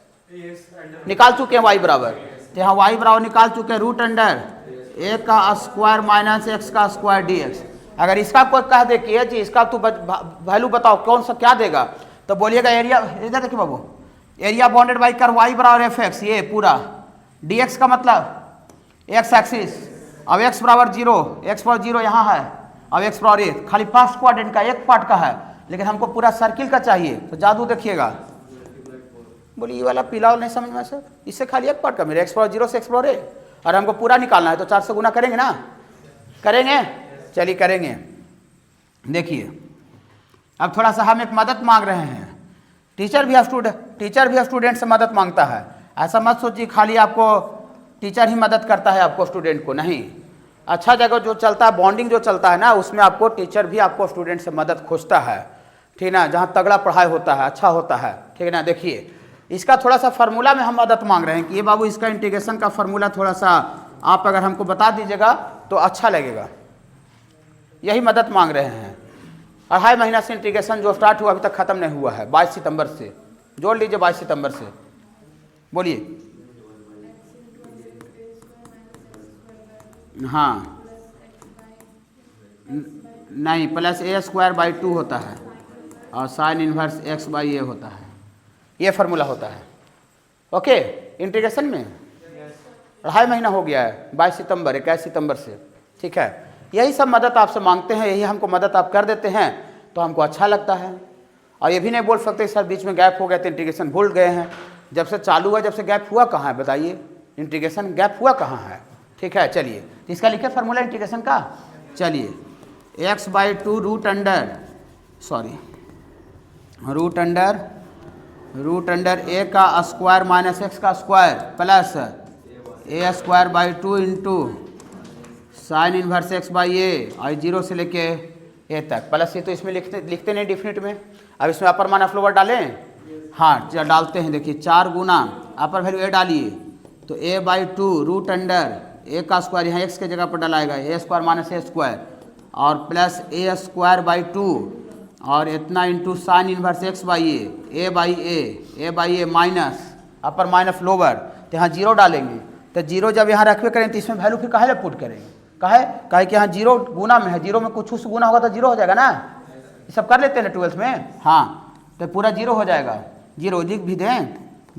[SPEAKER 1] निकाल चुके हैं, y बराबर, तो यहाँ y बराबर निकाल चुके हैं रूट अंडर a का स्क्वायर माइनस एक्स का स्क्वायर dx। अगर इसका कोई कह दे कि जी इसका तू वैल्यू बताओ कौन सा क्या देगा, तो बोलिएगा एरिया, इधर देखिए बाबू, area bounded by curve y बराबर एफ एक्स, ये पूरा dx का मतलब x एक्सिस, अब x बराबर 0 यहाँ है, अब x बराबर 1, खाली फर्स्ट क्वाड्रेंट का एक पार्ट का है, लेकिन हमको पूरा सर्किल का चाहिए, तो जादू देखिएगा। बोलिए ये वाला पीला वाला नहीं समझ में सर, इससे खाली एक पार्ट का मेरा x बराबर 0 से x बराबर 1, और हमको पूरा निकालना है तो 4 से गुना करेंगे ना, करेंगे, चलिए करेंगे। देखिए अब थोड़ा सा हम एक मदद मांग रहे हैं, टीचर भी स्टूडेंट से मदद मांगता है। ऐसा मत सोचिए खाली आपको टीचर ही मदद करता है आपको स्टूडेंट को, नहीं। अच्छा जगह जो चलता है, बॉन्डिंग जो चलता है ना, उसमें आपको टीचर भी आपको स्टूडेंट से मदद खोजता है, ठीक ना, जहाँ तगड़ा पढ़ाई होता है, अच्छा होता है, ठीक है ना। देखिए इसका थोड़ा सा फार्मूला में हम मदद मांग रहे हैं कि ये बाबू इसका इंटीग्रेशन का फार्मूला थोड़ा सा आप अगर हमको बता दीजिएगा तो अच्छा लगेगा, यही मदद मांग रहे हैं। 2.5 महीना से इंटीग्रेशन जो स्टार्ट हुआ अभी तक ख़त्म नहीं हुआ है, 22 सितंबर से, जोड़ लीजिए 22 सितंबर से, बोलिए। हाँ नहीं, प्लस a स्क्वायर बाई 2 होता है और sign inverse x by a होता है, ये फार्मूला होता है। ओके, इंटीग्रेशन में 2.5 महीना हो गया है, 22 सितंबर 21 सितंबर से, ठीक है। यही सब मदद आपसे मांगते हैं, यही हमको मदद आप कर देते हैं तो हमको अच्छा लगता है। और ये भी नहीं बोल सकते सर बीच में गैप हो गया तो इंटीग्रेशन भूल गए हैं, जब से चालू हुआ जब से गैप हुआ कहाँ है बताइए, इंटीग्रेशन गैप हुआ कहाँ है, ठीक है। चलिए इसका लिखे फार्मूला इंटीग्रेशन का, चलिए x by 2 root under a का स्क्वायर माइनस एक्स का square plus a square by 2 into sine inverse x by a, और 0 से लेके a तक, प्लस ये तो इसमें लिखते नहीं डिफिनिट में। अब इसमें अपर मान अफ्लोवर डालें, हाँ डालते हैं, देखिए 4 गुना अपर वैल्यू ए डालिए तो a/2 रूट अंडर ए का स्क्वायर, यहाँ x के जगह पर डलाएगा a² माइनस a² और प्लस a²/2 और इतना into sine inverse a/a minus अपर माइनस लोअर, तो यहाँ 0 डालेंगे। तो 0 जब यहाँ रखवे करें तो इसमें वैल्यू फिर काहे पुट करेंगे, काहे कि यहाँ 0 गुना में है, 0 में कुछ से गुना होगा तो 0 हो जाएगा ना, ये सब कर लेते हैं ना 12th में। हाँ तो पूरा 0 हो जाएगा, 0 लिख भी दें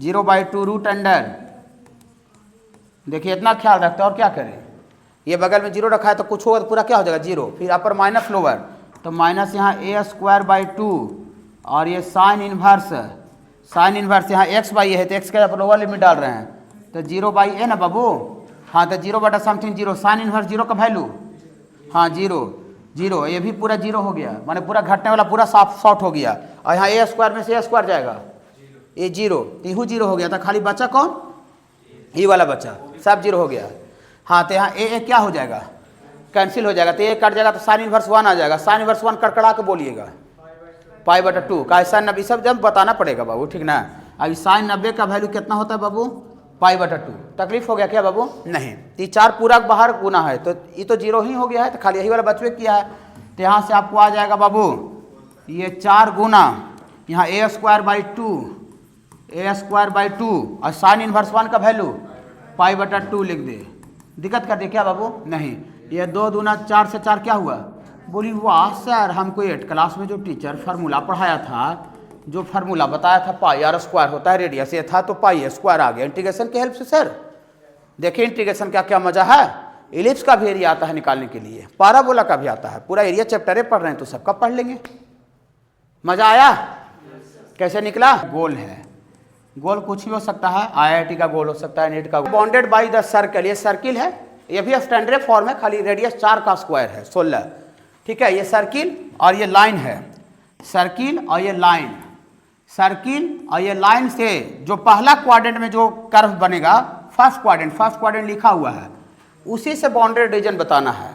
[SPEAKER 1] 0/2 रूट अंडर, देखिए इतना ख्याल रखते हैं और क्या करें, ये बगल में 0 रखा है तो कुछ होगा तो पूरा क्या हो जाएगा 0, फिर अपर माइनस लोअर, तो माइनस यहाँ a²/2 और ये साइन इन्वर्स यहाँ x/a है तो x के लोअर लिमिट डाल रहे हैं तो 0/a ना बाबू। हाँ तो 0/0 साइन इन्वर्स 0 का वैल्यू, हाँ 0 ये भी पूरा 0 हो गया, माने पूरा घटने वाला पूरा साफ शॉर्ट हो गया, और यहाँ a² में से a² जाएगा, ये 0 तीहू 0 हो गया था, खाली बचा कौन, ये वाला बचा, सब 0 हो गया। हाँ तो यहाँ a क्या हो जाएगा, कैंसिल हो जाएगा, तो a कट जाएगा तो साइन इनवर्स 1 आ जाएगा, साइन इनवर्स 1 कड़कड़ा के बोलिएगा π/2 का साइन 90 सब जब बताना पड़ेगा बाबू, ठीक ना। अभी साइन 90 का वैल्यू कितना होता है बाबू, π/2, तकलीफ हो गया क्या बाबू, नहीं, तो 4 पूरा बाहर गुना है तो ये तो 0 ही हो गया है, तो खाली यही वाला बचवे किया है, तो यहाँ से आपको आ जाएगा बाबू ये 4 गुना यहाँ a²/2 और साइन इनवर्स 1 का वैल्यू π/2 लिख दे, दिक्कत कर दे क्या बाबू, नहीं, ये 2 दूना 4 से 4 क्या हुआ, बोली वाह सर हमको 8 क्लास में जो टीचर फार्मूला पढ़ाया था, जो फार्मूला बताया था πr² होता है रेडियस, ये था तो πa² आ गया इंटीग्रेशन की हेल्प से। सर देखिए इंटीग्रेशन का क्या मजा है, इलिप्स का भी एरिया आता है निकालने के लिए, पाराबोला का भी आता है, पूरा एरिया चैप्टरे पढ़ रहे हैं तो सबका पढ़ लेंगे, मजा आया। कैसे निकला, गोल है, गोल कुछ भी हो सकता है, IIT का गोल हो सकता है, नेट का, बाउंडेड बाय द सर्कल, ये सर्किल है, ये भी स्टैंडर्ड फॉर्म है, खाली रेडियस 4 का स्क्वायर है 16, ठीक है। ये सर्किल और ये लाइन है, सर्किल और ये लाइन, सर्किल और ये लाइन से जो पहला क्वाड्रेंट में जो कर्व बनेगा, फर्स्ट क्वाड्रेंट लिखा हुआ है, उसी से बाउंडेड रीजन बताना है।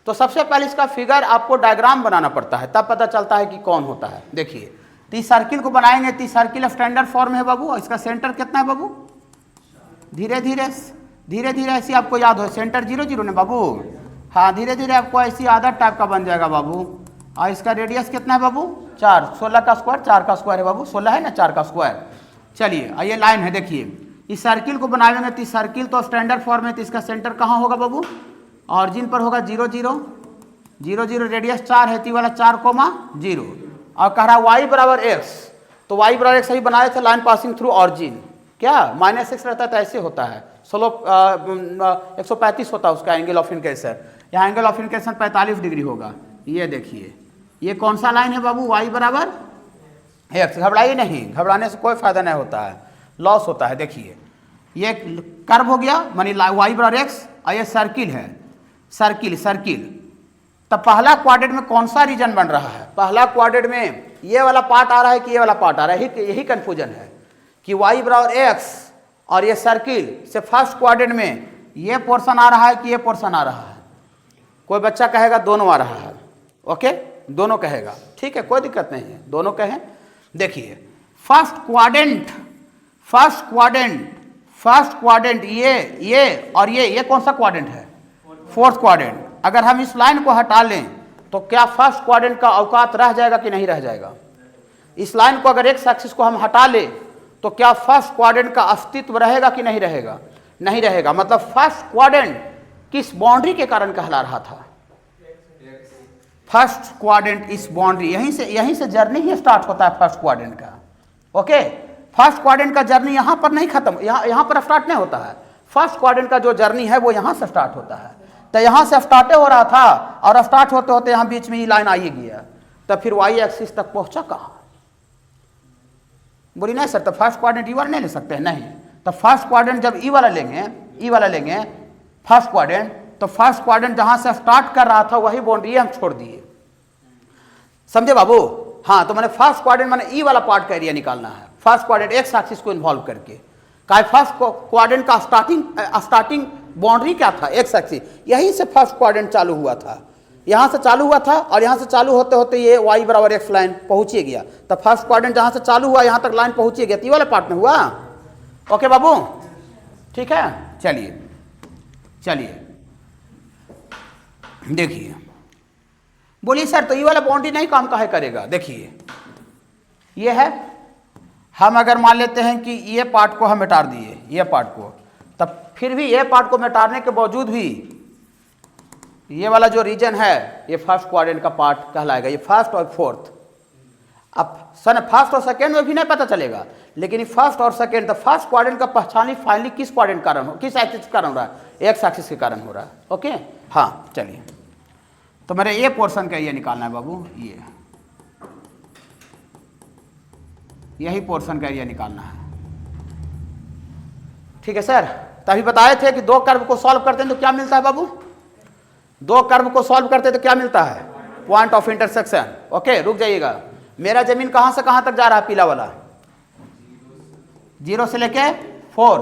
[SPEAKER 1] तो सबसे पहले इसका फिगर आपको डायग्राम बनाना पड़ता है, तब पता चलता है कि कौन होता है। देखिए तो इस सर्किल को बनाएंगे तो सर्किल स्टैंडर्ड फॉर्म है बाबू, और इसका सेंटर कितना है बाबू, धीरे धीरे ऐसी आपको याद हो, सेंटर 0 0 ने बाबू, हाँ धीरे धीरे आपको ऐसी आदत टाइप का बन जाएगा बाबू। और इसका रेडियस कितना है बाबू, 4, 16 का स्क्वायर, 4 का स्क्वायर है बाबू, 16 है ना 4 का स्क्वायर। चलिए और ये लाइन है, देखिए इस सर्किल को बनाएंगे तो सर्किल तो स्टैंडर्ड फॉर्म है, तो इसका सेंटर कहाँ होगा बाबू, ऑरिजिन पर होगा 0 0 0 0, रेडियस 4 है, तो वाला 4,0 और कह रहा y/x, तो y/x सही बनाए थे, लाइन पासिंग थ्रू ऑरिजिन, क्या -x रहता है तो ऐसे होता है, स्लोप 135 होता है उसका एंगल ऑफ इनक्लेशन, यहाँ एंगल ऑफ इनक्लेशन 45 डिग्री होगा। ये देखिए ये कौन सा लाइन है बाबू, y/x, घबराइए नहीं, घबराने से कोई फायदा नहीं होता है, लॉस होता है। देखिए ये कर्व हो गया मानी y/x, और ये सर्किल है, सर्किल तब पहला क्वाड्रेंट में कौन सा रीजन बन रहा है, पहला क्वाड्रेंट में ये वाला पार्ट आ रहा है कि ये वाला पार्ट आ रहा है, यही कंफ्यूजन है कि y/x और ये सर्किल से फर्स्ट क्वाड्रेंट में ये पोर्शन आ रहा है कि ये पोर्शन आ रहा है, कोई बच्चा कहेगा दोनों आ रहा है, ओके दोनों कहेगा, ठीक है कोई दिक्कत नहीं है, दोनों कहें। देखिए फर्स्ट क्वाड्रेंट ये और ये कौन सा क्वाड्रेंट है, फोर्थ क्वाड्रेंट। अगर हम इस लाइन को हटा लें तो क्या फर्स्ट क्वाड्रेंट का औकात रह जाएगा कि नहीं रह जाएगा, इस लाइन को अगर एक्स एक्सिस को हम हटा ले तो क्या फर्स्ट क्वाड्रेंट का अस्तित्व रहेगा कि नहीं रहेगा, नहीं रहेगा। मतलब फर्स्ट क्वाड्रेंट किस बाउंड्री के कारण कहला रहा था, फर्स्ट क्वाड्रेंट इस बाउंड्री, यहीं से जर्नी ही स्टार्ट होता है फर्स्ट क्वाड्रेंट का, ओके। फर्स्ट क्वाड्रेंट का जर्नी यहाँ पर नहीं खत्म, यहाँ पर स्टार्ट नहीं होता है, फर्स्ट क्वाड्रेंट का जो जर्नी है वो यहाँ से स्टार्ट होता है। तो यहाँ से स्टार्ट हो रहा था और स्टार्ट होते होते यहाँ बीच में ये लाइन आई गया, तब फिर वाई एक्सिस तक पहुंचा कहाँ, बोली नहीं सर तो फर्स्ट क्वाड्रेंट ई वाला नहीं ले सकते हैं, नहीं। तो फर्स्ट क्वाड्रेंट जब ई वाला लेंगे फर्स्ट क्वाड्रेंट, तो फर्स्ट क्वाड्रेंट जहाँ से स्टार्ट कर रहा था वही बाउंड्री हम छोड़ दिए, समझे बाबू। हाँ तो मैंने फर्स्ट क्वाड्रेंट मैंने ई वाला पार्ट का एरिया निकालना है, फर्स्ट क्वाड्रेंट एक्स एक्सिस को इन्वॉल्व करके। फर्स्ट क्वाड्रेंट का स्टार्टिंग बाउंड्री क्या था, एक्स एक्सिस, यहीं से फर्स्ट क्वाड्रेंट चालू हुआ था, यहाँ से चालू हुआ था और यहाँ से चालू होते होते ये y बराबर एक्स लाइन पहुँच ही गया। तो फर्स्ट क्वाड्रेंट जहाँ से चालू हुआ यहाँ तक लाइन पहुँच ही गया, तो ये वाला पार्ट में हुआ। ओके बाबू, ठीक है। चलिए चलिए देखिए, बोलिए सर तो ये वाला बाउंड्री नहीं काम काहे करेगा। देखिए ये है, हम अगर मान लेते हैं कि ये पार्ट को हम मिटा दिए, ये पार्ट को, तब फिर भी ये पार्ट को मिटाने के बावजूद भी ये वाला जो रीजन है ये फर्स्ट क्वाड्रेंट का पार्ट कहलाएगा, ये फर्स्ट और फोर्थ। अब फर्स्ट और सेकेंड में भी नहीं पता चलेगा, लेकिन ये फर्स्ट और सेकेंड, तो फर्स्ट क्वाड्रेंट का पहचान फाइनली किस क्वाड्रेंट के कारण हो, किस एक्सिस के कारण हो रहा है, एक्स एक्सिस के कारण हो रहा है। ओके हाँ चलिए, तो मेरे ये पोर्शन का ये निकालना है बाबू, ये यही पोर्शन का एरिया निकालना है। ठीक है सर, तभी बताए थे कि दो कर्व को सॉल्व करते हैं तो क्या मिलता है बाबू, दो कर्व को सॉल्व करते हैं तो क्या मिलता है, पॉइंट ऑफ इंटरसेक्शन। ओके रुक जाइएगा, मेरा जमीन कहां से कहां तक जा रहा है, पीला वाला 0 से लेके 4,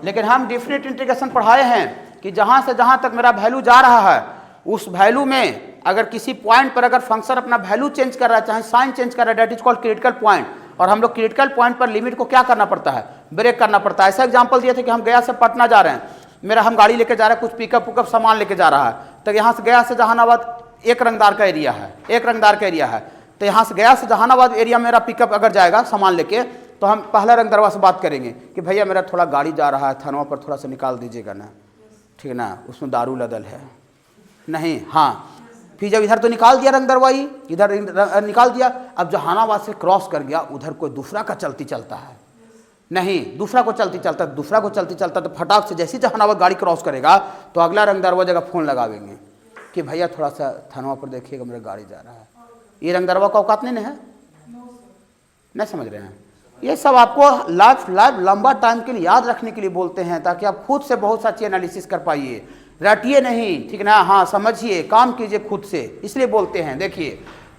[SPEAKER 1] लेकिन हम डिफिनिट इंटीग्रेशन पढ़ाए हैं कि जहां से जहां तक मेरा वैल्यू जा रहा है उस वैल्यू में अगर किसी पॉइंट पर अगर फंक्शन अपना वैल्यू चेंज कर रहा है, चाहे साइन चेंज कर रहा है, that is called critical point. और हम लोग क्रिटिकल पॉइंट पर लिमिट को क्या करना पड़ता है, ब्रेक करना पड़ता है। ऐसा एग्जांपल दिए थे कि हम गया से पटना जा रहे हैं, मेरा हम गाड़ी लेके जा रहे हैं, कुछ पिकअप उकअप सामान लेके जा रहा है, तो यहाँ से गया से जहानाबाद एक रंगदार का एरिया है, एक रंगदार का एरिया है, तो यहाँ से गया से जहानाबाद एरिया मेरा पिकअप अगर जाएगा सामान लेके, तो हम पहला रंगदरवा से बात करेंगे कि भैया मेरा थोड़ा गाड़ी जा रहा है थानवा पर, थोड़ा सा निकाल दीजिएगा ना, ठीक है ना, उसमें दारू लदल है नहीं। हाँ फिर जब इधर तो निकाल दिया रंगदरवाई, इधर निकाल दिया, अब जहानाबाद से क्रॉस कर गया, उधर कोई दूसरा का चलती चलता है नहीं, दूसरा को चलती चलता, दूसरा को चलती चलता, तो फटाक से जैसे जहानाबाद गाड़ी क्रॉस करेगा तो अगला रंगदरवा जगह फ़ोन लगावेंगे कि भैया थोड़ा सा थानवा पर देखिएगा मेरा गाड़ी जा रहा है। ये रंगदरवा का औकात नहीं है, नहीं समझ रहे हैं। ये सब आपको लाइफ लंबा टाइम के लिए याद रखने के लिए बोलते हैं, ताकि आप खुद से बहुत सा चीज़ एनालिसिस कर पाइए, रटिए नहीं, ठीक ना। हाँ समझिए, काम कीजिए खुद से, इसलिए बोलते हैं। देखिए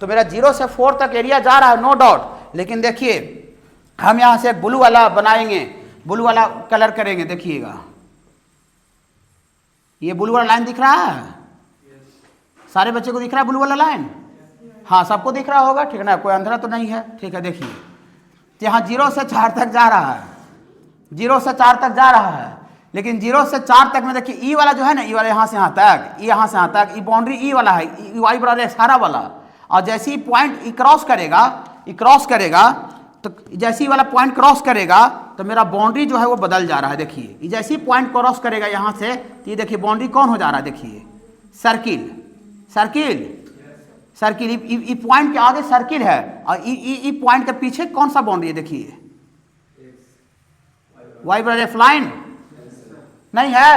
[SPEAKER 1] तो मेरा 0 से 4 तक एरिया जा रहा है, नो डाउट, लेकिन देखिए हम यहाँ से एक ब्लू वाला बनाएंगे, ब्लू वाला कलर करेंगे। देखिएगा ये ब्लू वाला लाइन दिख रहा है, सारे बच्चे को दिख रहा है ब्लू वाला लाइन, हाँ सबको दिख रहा होगा, ठीक है ना, कोई अंधेरा तो नहीं है। ठीक है देखिए यहाँ 0 से 4 तक जा रहा है, 0 से 4 तक जा रहा है, लेकिन 0 से 4 तक में देखिए ई वाला जो है ना, ई वाला यहाँ से यहाँ तक, यहाँ से यहाँ तक, ई बाउंड्री ई वाला है, वाई बराबर एक्स हरा वाला, और जैसे ही पॉइंट ई क्रॉस करेगा, ई क्रॉस करेगा, तो जैसे ही वाला पॉइंट क्रॉस करेगा तो मेरा बाउंड्री जो है वो बदल जा रहा है। देखिए जैसे ही पॉइंट क्रॉस करेगा यहाँ से, तो ये देखिए बाउंड्री कौन हो जा रहा है, देखिए सर्किल, सर्किल, सर्किल, ई पॉइंट के आगे सर्किल है, और ई पॉइंट के पीछे कौन सा बाउंड्री है, देखिए वाई बराबर एक्स लाइन नहीं है,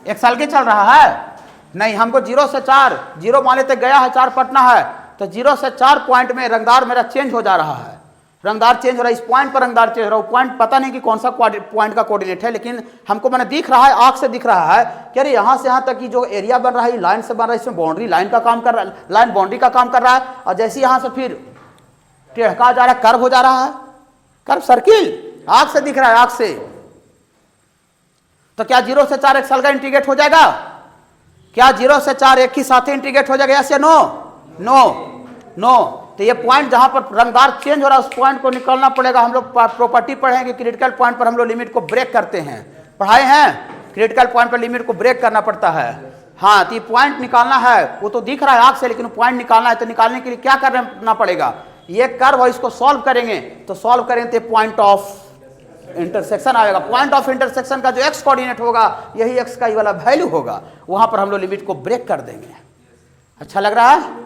[SPEAKER 1] एक साल के चल रहा है नहीं, हमको 0 से 4, 0 मान लेते गया है, 4 पटना है, तो 0 से 4 पॉइंट में रंगदार मेरा चेंज हो जा रहा है, रंगदार चेंज हो रहा है, इस पॉइंट पर रंगदार चेंज हो रहा है। पॉइंट पता नहीं कि कौन सा पॉइंट का कोऑर्डिनेट है, लेकिन हमको मैंने दिख रहा है, आंख से दिख रहा है कि अरे यहाँ से यहाँ तक की जो एरिया बन रहा है लाइन से बन रहा है, इसमें बाउंड्री लाइन का काम कर रहा है, लाइन बाउंड्री का काम कर रहा है, और जैसे यहाँ से फिर टेढ़का जा रहा है, कर्व हो जा रहा है, कर्व सर्किल आंख से दिख रहा है, आंख से। तो क्या 0 से 4 एक साल का इंटीग्रेट हो जाएगा, क्या 0 से 4 एक ही साथ इंटीग्रेट हो जाएगा, यस या नो, नो, नो। तो ये पॉइंट जहां पर रंगदार चेंज हो रहा है उस पॉइंट को निकालना पड़ेगा। हम लोग प्रॉपर्टी पढ़ेंगे, क्रिटिकल पॉइंट पर हम लोग लिमिट को ब्रेक करते हैं, पढ़ाए हैं, क्रिटिकल पॉइंट पर लिमिट को ब्रेक करना पड़ता है। हाँ तो ये पॉइंट निकालना है, वो तो दिख रहा है आंख से, लेकिन पॉइंट निकालना है, तो निकालने के लिए क्या करना पड़ेगा, ये कर्व है, इसको सॉल्व करेंगे, तो सॉल्व करेंगे तो पॉइंट ऑफ इंटरसेक्शन आएगा। पॉइंट ऑफ इंटरसेक्शन का जो एक्स कोऑर्डिनेट होगा यही एक्स का ये वाला वैल्यू होगा, वहां पर हम लोग लिमिट को ब्रेक कर देंगे। अच्छा लग रहा है,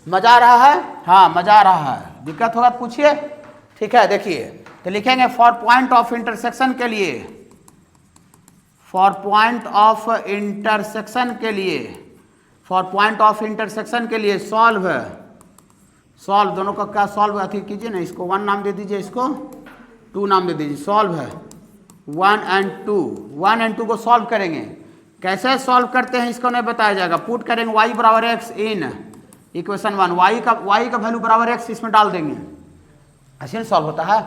[SPEAKER 1] मजा आ रहा है, हाँ मजा आ रहा है, दिक्कत होगा तो पूछिए। ठीक है देखिए तो लिखेंगे फॉर पॉइंट ऑफ इंटरसेक्शन के लिए, फॉर पॉइंट ऑफ इंटरसेक्शन के लिए, फॉर पॉइंट ऑफ इंटरसेक्शन के लिए सॉल्व है, सॉल्व दोनों का क्या सॉल्व अथी कीजिए ना, इसको 1 नाम दे दीजिए, इसको 2 नाम दे दीजिए, सॉल्व है 1 और 2, 1 और 2 को सॉल्व करेंगे। कैसे सॉल्व करते हैं इसको नहीं बताया जाएगा, पुट करेंगे y बराबर एक्स इन इक्वेशन 1, y का वैल्यू बराबर एक्स इसमें डाल देंगे, ऐसे सॉल्व होता है।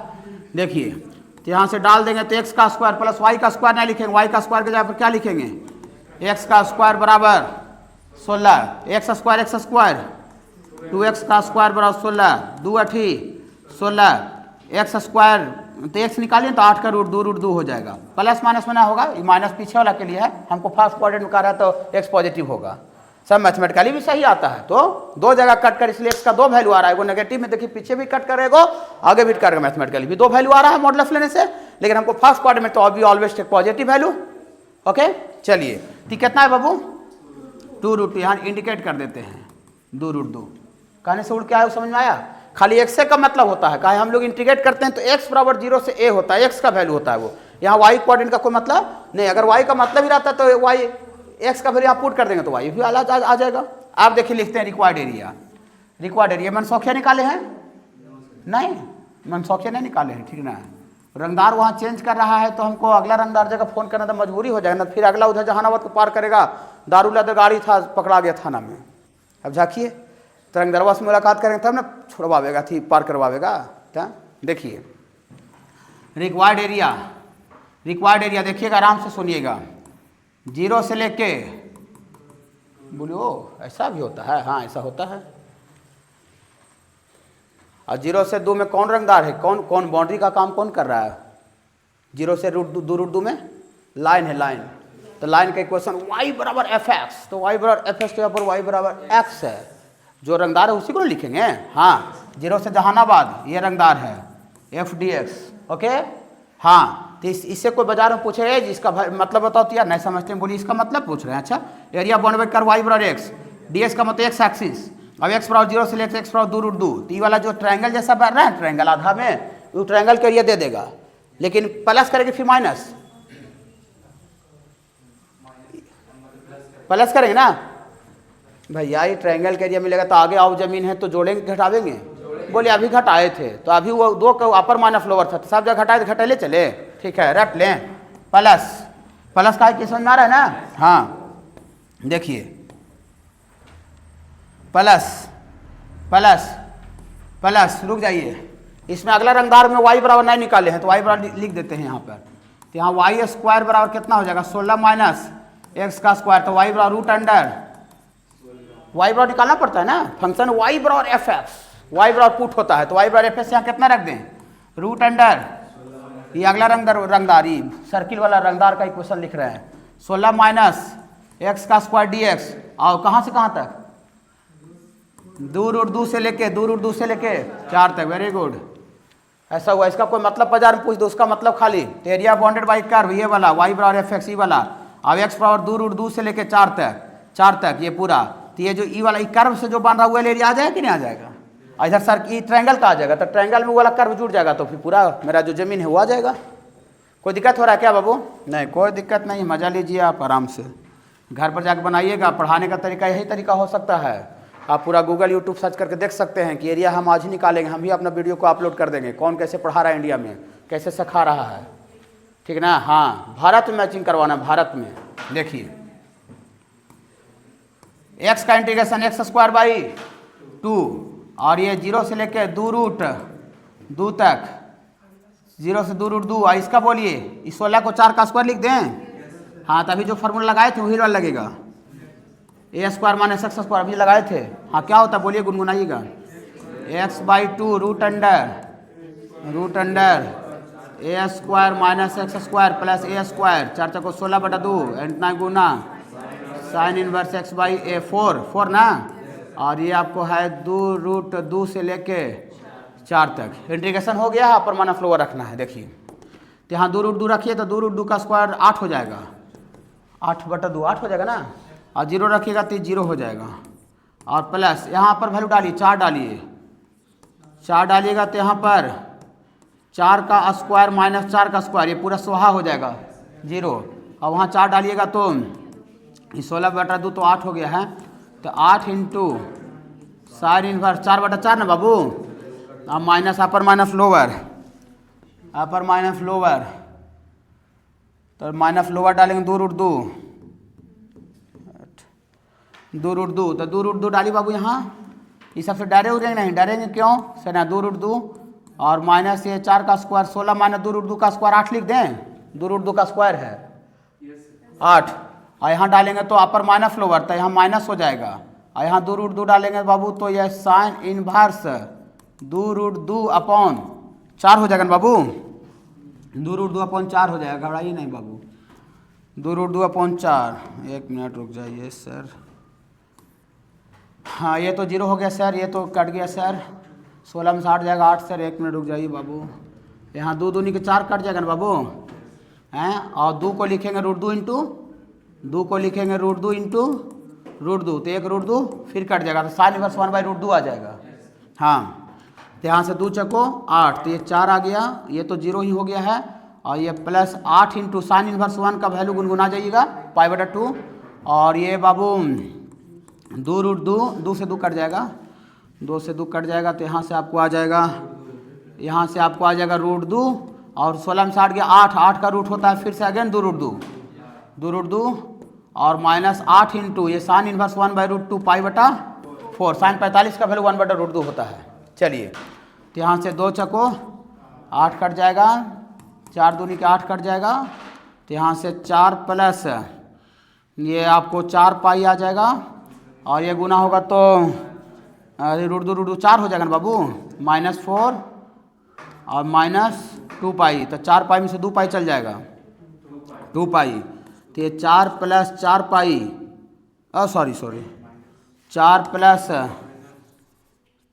[SPEAKER 1] देखिए तो यहाँ से डाल देंगे तो एक्स का स्क्वायर प्लस वाई का स्क्वायर नहीं लिखेंगे, वाई का स्क्वायर के जगह पर क्या लिखेंगे, एक्स का स्क्वायर बराबर 16, एक्स स्क्वायर 2x का स्क्वायर बराबर 16, 2 अठी 16, एक्स स्क्वायर तो एक्स निकालिए तो 8 का रूट 2 हो जाएगा। प्लस माइनस में ना होगा, ये माइनस पीछे वाला के लिए है, हमको फर्स्ट क्वाड्रेंट में कर रहा है तो एक्स पॉजिटिव होगा। सब मैथमेटिकली भी सही आता है। तो दो जगह कट कर, इसलिए एक्स का दो वैल्यू आ रहा है, वो नेगेटिव में देखिए पीछे भी कट करेगा आगे भी करेगा, मैथमेटिकली भी दो वैल्यू आ रहा है मॉडुलस लेने से, लेकिन हमको फर्स्ट क्वाड्रेंट में तो अभी always take positive value. Okay चलिए, तो कितना है बाबू 2√2, यहाँ इंडिकेट कर देते हैं 2√2। कहने से उड़ के आया समझ में आया? खाली एक्स का मतलब होता है, कहा हम लोग इंटीग्रेट करते हैं तो x बराबर 0 से a होता है, एक्स का वैल्यू होता है वो। यहाँ y कोऑर्डिनेट का कोई मतलब नहीं, अगर y का मतलब ही रहता तो y x का वैल्यू आप पुट कर देंगे तो y भी अलग आ जाएगा। आप देखिए लिखते हैं रिक्वायर्ड एरिया मनसौखिया निकाले हैं? नहीं, मनसौखिया नहीं निकाले हैं, ठीक ना। रंगदार वहाँ चेंज कर रहा है तो हमको अगला रंगदार जगह फोन करना तो मजबूरी हो जाएगा ना, फिर अगला उधर जहानाबाद को पार करेगा, दारूला तो गाड़ी था पकड़ा गया थाना में। अब झाँकिए तरंगदरवा से मुलाकात करेंगे तब ना छुड़वावेगा, थी पार करवावेगा। देखिए रिक्वायर्ड एरिया देखिएगा, आराम से सुनिएगा। 0 से लेके बोलियो ऐसा भी होता है, हाँ ऐसा होता है। और 0 से 2 में कौन रंगदार है, कौन बाउंड्री का काम कौन कर रहा है? 0 से √2 में लाइन है, लाइन। तो लाइन का इक्वेशन y बराबर fx, तो y बराबर fx के ऊपर y बराबर x है। जो रंगदार है उसी को लिखेंगे। हाँ 0 से जहानाबाद ये रंगदार है FDX। ओके हाँ, तो इससे कोई बाजार में पूछे जिसका मतलब बताओ तो यार नहीं समझते हैं, बोलिए इसका मतलब पूछ रहे हैं। अच्छा एरिया बाउंडेड कर y बराबर x, ds का मतलब x एक्सिस। अब x बराबर 0 से लेकर x बराबर 2√2, तो ये वाला जो ट्रायंगल जैसा बन रहा है ट्रायंगल आधा में, वो ट्रायंगल का एरिया दे देगा, लेकिन प्लस करेंगे फिर माइनस, प्लस करेंगे ना भैया, ये ट्रायंगल का एरिया मिलेगा तो आगे आओ जमीन है तो जोड़ेंगे घटावेंगे? बोले अभी घटाए थे तो अभी वो 2 का अपर माइनस लोअर था, तो सब जगह घटाए तो घटेले चले, ठीक है रट लें। प्लस का किस समझ में आ रहा है ना? हाँ देखिए प्लस रुक जाइए, इसमें अगला रंगदार में y बराबर नहीं निकाले हैं तो y बराबर लिख देते हैं यहाँ पर। तो यहाँ y स्क्वायर बराबर कितना हो जाएगा 16 माइनस x का स्क्वायर, तो y बराबर रूट अंडर y बराबर निकालना पड़ता है ना, फंक्शन y बराबर fx, y बराबर पुट होता है तो y बराबर fx यहाँ कितना रख दें रूट अंडर, ये अगला रंगदारी सर्किल वाला रंगदार का इक्वेशन लिख रहे हैं 16 माइनस x का स्क्वायर dx, और कहाँ से कहाँ तक 2√2 से लेके 4 तक। वेरी गुड, ऐसा हुआ। इसका कोई मतलब बाजार में पूछ दो उसका मतलब खाली, तो एरिया बाउंडेड बाई कर्व ये वाला y बराबर fx ई वाला, अब x बराबर 2√2 से लेके 4 तक ये पूरा, तो ये जो ई वाला कर्व से जो बन रहा हुआ एरिया आ जाएगा कि नहीं आ जाएगा? इधर सर ई ट्रायंगल का आ जाएगा, तो ट्रायंगल में वाला कर्व जुड़ जाएगा, तो फिर पूरा मेरा जो जमीन है वो आ जाएगा। कोई दिक्कत हो रहा है क्या बाबू? नहीं कोई दिक्कत नहीं, मजा लीजिए आप आराम से, घर पर जाकर बनाइएगा। पढ़ाने का तरीका यही तरीका हो सकता है, आप पूरा गूगल यूट्यूब सर्च करके देख सकते हैं कि एरिया हम आज ही निकालेंगे, हम भी अपना वीडियो को अपलोड कर देंगे, कौन कैसे पढ़ा रहा है इंडिया में, कैसे सिखा रहा है, ठीक ना। हाँ भारत में मैचिंग करवाना, भारत में। देखिए x का इंटीग्रेशन x²/2, और ये 0 से लेके 2√2 तक, 0 से 2√2, और इसका बोलिए इस 16 को 4 का स्क्वायर लिख दें। हाँ तभी जो फार्मूला लगाए थे वही वाला लगेगा, a² माइनस x² अभी लगाए थे। हाँ क्या होता है बोलिए, गुनगुनाइएगा। x/2 root under a² minus x² plus a², 4 को 16/2 इतना गुना साइन इनवर्स x/a 4 ना, और ये आपको है 2√2 से लेके 4 तक। इंटीग्रेशन हो गया, अपर माइनस लोअर रखना है। देखिए तो यहाँ 2√2 रखिए तो 2√2 का स्क्वायर 8 हो जाएगा, 8/2 8 हो जाएगा ना, और 0 रखिएगा तो 0 हो जाएगा, और प्लस यहाँ पर वैल्यू डालिए 4 डालिए, 4 डालिएगा तो यहाँ पर 4 का स्क्वायर माइनस 4 का स्क्वायर, ये पूरा स्वाहा हो जाएगा 0, और वहाँ 4 डालिएगा तो 16/2 तो 8 हो गया है, तो 8 इंटू साइन इनवर्स 4/4 ना बाबू, अब माइनस अपर माइनस लोअर, तो माइनस लोअर डालेंगे 2√2 तो 2√2 डाली बाबू यहाँ, इस सबसे डरे उड़ेंगे नहीं, डरेंगे क्यों सर ना, 2√2 और माइनस ये 4 का स्क्वायर 16 माइनस 2√2 का स्क्वायर 8 लिख दें, 2√2 का स्क्वायर है 8, और यहाँ डालेंगे तो अपर माइनस लोअर, तो यहाँ माइनस हो जाएगा। और यहाँ 2√2 डालेंगे बाबू तो यह साइन इनवर्स 2√2 अपॉन 4 हो जाएगा ना बाबू, 2√2 अपॉन 4 हो जाएगा, घबराइए नहीं बाबू, 2√2 अपॉन 4। एक मिनट रुक जाइए सर, हाँ ये तो 0 हो गया सर, ये तो कट गया सर, 16 में 60 जाएगा 8 सर। एक मिनट रुक जाइए बाबू, यहाँ 2 दूनी के 4 कट जाएगा ना बाबू हैं, और 2 को लिखेंगे √2 इंटू 2 को लिखेंगे √2 इंटू √2, तो 1√2 फिर कट जाएगा, तो साइन इनवर्स 1/√2 आ जाएगा। हाँ तो यहाँ से 2 चको 8, तो ये 4 आ गया, ये तो 0 ही हो गया है, और ये प्लस 8 इंटू साइन इनवर्स 1 का वैल्यू गुनगुना जाइएगा π/2, और ये बाबू 2√2, 2 से 2 कट जाएगा, 2 से 2 कट जाएगा, तो यहाँ से आपको आ जाएगा, यहाँ से आपको आ जाएगा √2, और 16 में 60 गया 8, 8 का रूट होता है फिर से अगेन 2√2 और माइनस 8 इंटू ये साइन इनवर्स 1/√2 π/4, साइन 45 का वैल्यू 1/√2 होता है। चलिए तो यहाँ से 2 चको 8 कट जाएगा, 4 दूनी के 8 कट जाएगा, तो यहाँ से 4 प्लस ये आपको 4 पाई आ जाएगा, और ये गुना होगा तो √2 4 हो जाएगा ना बाबू, -4 और -2 पाई, तो 4 पाई में से 2 पाई चल जाएगा, 2 पाई, तो ये 4 प्लस 4 पाई, सॉरी 4 प्लस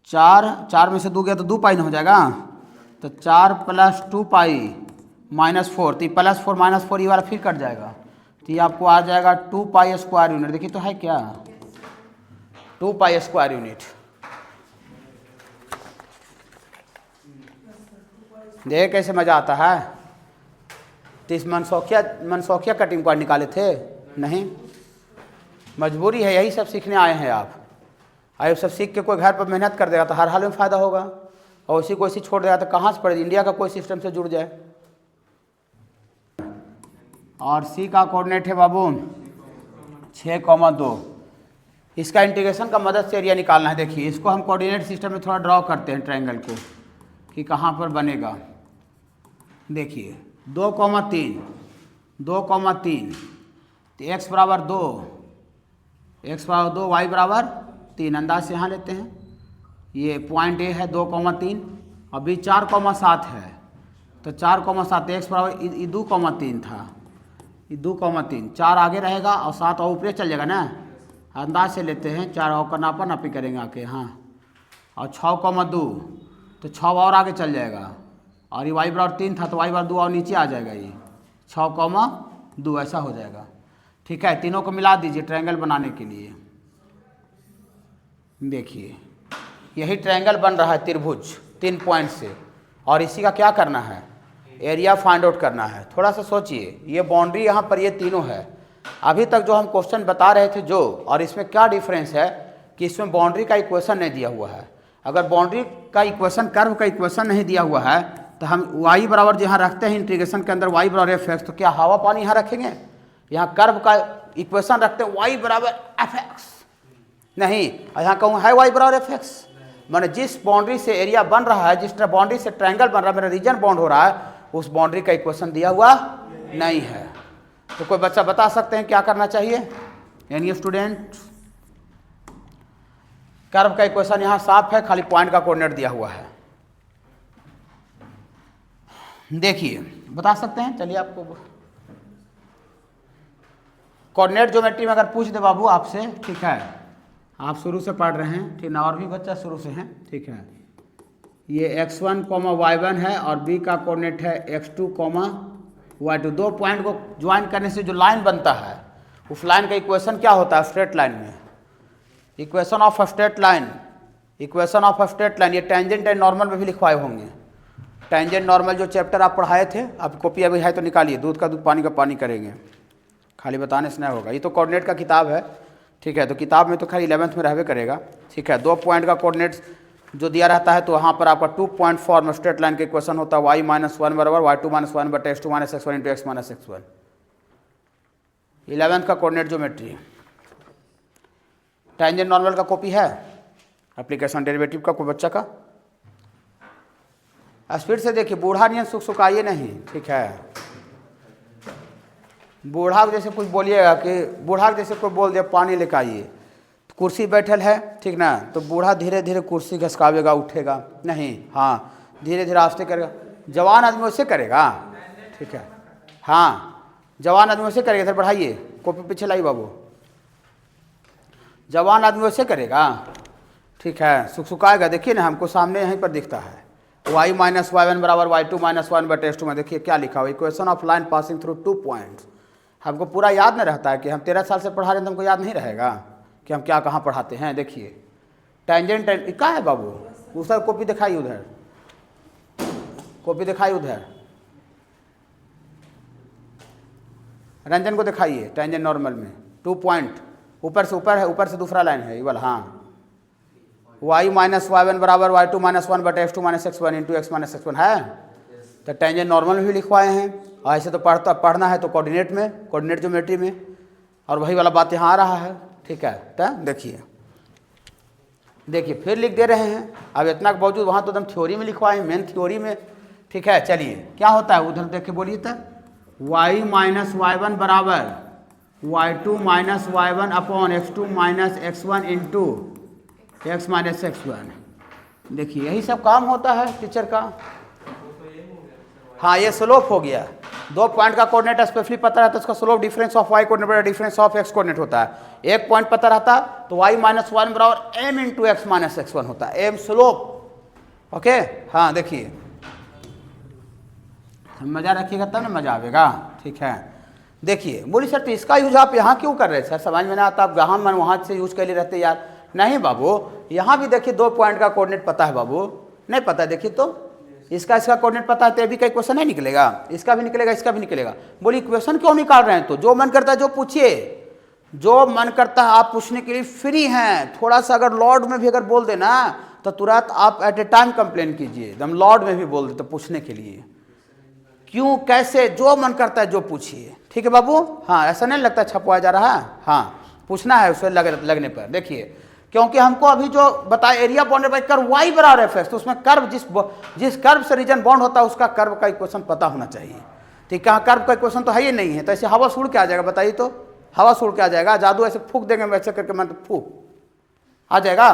[SPEAKER 1] 4 में से 2 गया तो 2 पाई ना हो जाएगा, तो 4 प्लस 2 पाई -4, तो +4 -4 ये वाला फिर कट जाएगा, तो ये आपको आ जाएगा 2 पाई स्क्वायर यूनिट। देखिए तो है क्या 2 पाई स्क्वायर यूनिट। देख कैसे मज़ा आता है। तो इस मनसौखिया कटिंग पॉइंट निकाले थे नहीं, मजबूरी है, यही सब सीखने आए हैं आप। आए सब सीख के कोई घर पर मेहनत कर देगा तो हर हाल में फ़ायदा होगा, और उसी को ऐसी छोड़ देगा तो कहाँ से पड़े, इंडिया का कोई सिस्टम से जुड़ जाए। और सी का कोऑर्डिनेट है बाबू 6,2। इसका इंटीग्रेशन का मदद से एरिया निकालना है। देखिए इसको हम कोऑर्डिनेट सिस्टम में थोड़ा ड्रॉ करते हैं ट्रायंगल को कि कहाँ पर बनेगा। देखिए 2,3 तो x बराबर 2, y बराबर 3, अंदाज से यहाँ लेते हैं। ये पॉइंट ए है 2,3, और बी 4,7 है, तो 4,7 x बराबर 2,3 था, 2,3, 4 आगे रहेगा और 7 और ऊपर चल जाएगा ना, अंदाज से लेते हैं। 4 और का नापा नापी करेंगे आके, हाँ, और 6,2 तो 6 और आगे चल जाएगा, और ये y बराबर 3 था तो y बराबर 2 और नीचे आ जाएगा, ये 6,2 ऐसा हो जाएगा। ठीक है, तीनों को मिला दीजिए ट्रायंगल बनाने के लिए। देखिए यही ट्रायंगल बन रहा है त्रिभुज 3 पॉइंट से, और इसी का क्या करना है, एरिया फाइंड आउट करना है। थोड़ा सा सोचिए, ये बाउंड्री यहाँ पर ये तीनों है। अभी तक जो हम क्वेश्चन बता रहे थे जो, और इसमें क्या डिफरेंस है कि इसमें बाउंड्री का इक्वेशन नहीं दिया हुआ है। अगर बाउंड्री का इक्वेशन, कर्व का इक्वेशन नहीं दिया हुआ है तो हम y बराबर जहाँ रखते हैं इंटीग्रेशन के अंदर y बराबर f(x), तो क्या हवा पानी यहाँ रखेंगे? यहाँ कर्व का इक्वेशन रखते हैं y बराबर f(x), नहीं, यहाँ कहूँ है y बराबर f(x), माने जिस बाउंड्री से एरिया बन रहा है, जिस बाउंड्री से ट्रायंगल बन रहा है, मेरा रीजन बाउंड हो रहा है, उस बाउंड्री का इक्वेशन दिया हुआ नहीं है। तो कोई बच्चा बता सकते हैं क्या करना चाहिए? Any student? कर्व का इक्वेशन यहाँ साफ है, खाली पॉइंट का कोऑर्डिनेट दिया हुआ है। देखिए बता सकते हैं, चलिए आपको कोऑर्डिनेट ज्योमेट्री में अगर पूछ दे बाबू आपसे, ठीक है, आप शुरू से पढ़ रहे हैं, ठीक ना, और भी बच्चा शुरू से हैं, ठीक है। ये x1, y1 है और b का कोऑर्डिनेट है x2, y2। दो पॉइंट को ज्वाइन करने से जो लाइन बनता है, उस लाइन का इक्वेशन क्या होता है स्ट्रेट लाइन में? Equation of a straight line, equation of a straight line. ये टेंजेंट एंड नॉर्मल में भी लिखवाए होंगे। टेंजेंट नॉर्मल जो चैप्टर आप पढ़ाए थे, आप कॉपी अभी है तो निकालिए, दूध का दूध पानी का पानी करेंगे, खाली बताने से नहीं होगा। ये तो कोऑर्डिनेट का किताब है, ठीक है, तो किताब में तो खाली 11th में रहबे करेगा, ठीक है। 2 पॉइंट का कोऑर्डिनेट जो दिया रहता है, तो वहाँ पर आपका 2 पॉइंट फॉर्म स्ट्रेट लाइन का इक्वेशन होता है y-1 बराबर y2 - 1 बटे x2 - x1 into x - x1। 11th का कोऑर्डिनेट ज्योमेट्री। टेंजेंट नॉर्मल का कॉपी है, एप्लीकेशन डेरिवेटिव का कोई बच्चा का? स्पीड से देखिए, बूढ़ा नहीं सुख सुखाइए नहीं, ठीक है। बूढ़ा को जैसे कुछ बोलिएगा कि बूढ़ा को जैसे कोई बोल दिया पानी लेकर आइए, तो कुर्सी बैठल है, ठीक ना, तो बूढ़ा धीरे धीरे कुर्सी घसकावेगा, उठेगा नहीं, हाँ धीरे धीरे आस्ते करेगा। जवान आदमी वैसे करेगा, ठीक है, हाँ जवान आदमी वैसे करेगा। इधर बढ़ाइए, कॉपी पीछे लाइए बाबू, जवान आदमी वैसे करेगा, ठीक है, सुखाएगा। देखिए ना, हमको सामने यहीं पर दिखता है y माइनस वाई वन बराबर y2 माइनस वन बटे x2 में देखिए क्या लिखा हुआ, equation of line passing through 2 points. हमको पूरा याद नहीं रहता है कि हम 13 साल से पढ़ा रहे हैं, तो हमको याद नहीं रहेगा कि हम क्या कहाँ पढ़ाते हैं। देखिए टेंजेंट क्या है बाबू, दूसरा कॉपी दिखाइए, उधर कॉपी दिखाइए, उधर रंजन को दिखाइए, टेंजेंट नॉर्मल में 2 पॉइंट ऊपर से ऊपर है, ऊपर से दूसरा लाइन है ये वाला, हाँ y माइनस वाई वन बराबर y2 माइनस वन बटे x2 minus x1 into x minus x1 है। तो टेंजेंट नॉर्मल में भी लिखवाए हैं, और ऐसे तो पढ़ना है तो कोऑर्डिनेट में, कोऑर्डिनेट ज्योमेट्री में, और वही वाला बात यहाँ आ रहा है, ठीक है। तो देखिए फिर लिख दे रहे हैं। अब इतना के बावजूद वहाँ तो एकदम थ्योरी में लिखवाए, मेन थ्योरी में, ठीक है। चलिए क्या होता है उधर देख के बोलिए, तो y माइनस वाई वन बराबर y2 minus y one upon x2 minus x1 into x minus x1। देखिए यही सब काम होता है टीचर का। हाँ ये स्लोप हो गया, 2 पॉइंट का कोऑर्डिनेट स्पेशली पता रहता है, उसका slope difference of y coordinate बराबर डिफरेंस ऑफ x कोऑर्डिनेट होता है। एक पॉइंट पता रहता तो y माइनस वन बराबर m into x minus x1 होता है, m स्लोप। ओके हाँ देखिए, मजा रखिएगा तब ना मजा आएगा, ठीक है। देखिए बोली सर तो इसका यूज आप यहाँ क्यों कर रहे हैं सर, समझ में ना आता, आप यहाँ मन वहाँ से यूज कर ले रहते यार। नहीं बाबू, यहाँ भी देखिए 2 पॉइंट का कोऑर्डिनेट पता है बाबू, नहीं पता है देखिए, तो इसका कोऑर्डिनेट पता है तो अभी का इक्वेशन नहीं निकलेगा, इसका भी निकलेगा, इसका भी निकलेगा। बोली इक्वेशन क्यों निकाल रहे हैं, तो जो मन करता है जो पूछिए, जो मन करता है आप पूछने के लिए फ्री हैं। थोड़ा सा अगर लॉर्ड में भी अगर बोल देना तो तुरंत आप एट ए टाइम कंप्लेन कीजिए, एकदम लॉर्ड में भी बोल दे तो पूछने के लिए, क्यों कैसे जो मन करता है जो पूछिए, ठीक है बाबू। हाँ ऐसा नहीं लगता छपवाया जा रहा है, हाँ पूछना है उसे लगने पर। देखिए क्योंकि हमको अभी जो बताया area bounded by curve y बराबर एफ एक्स, तो उसमें कर्व जिस कर्व से रीजन बाउंड होता है उसका कर्व का इक्वेशन पता होना चाहिए, ठीक है। कर्व का इक्वेशन तो है ही नहीं है, तो ऐसे हवा सूड़ के आ जाएगा, बताइए तो हवा सूड़ के आ जाएगा, जादू ऐसे फूक देंगे वैसे करके, मैं तो फूक आ जाएगा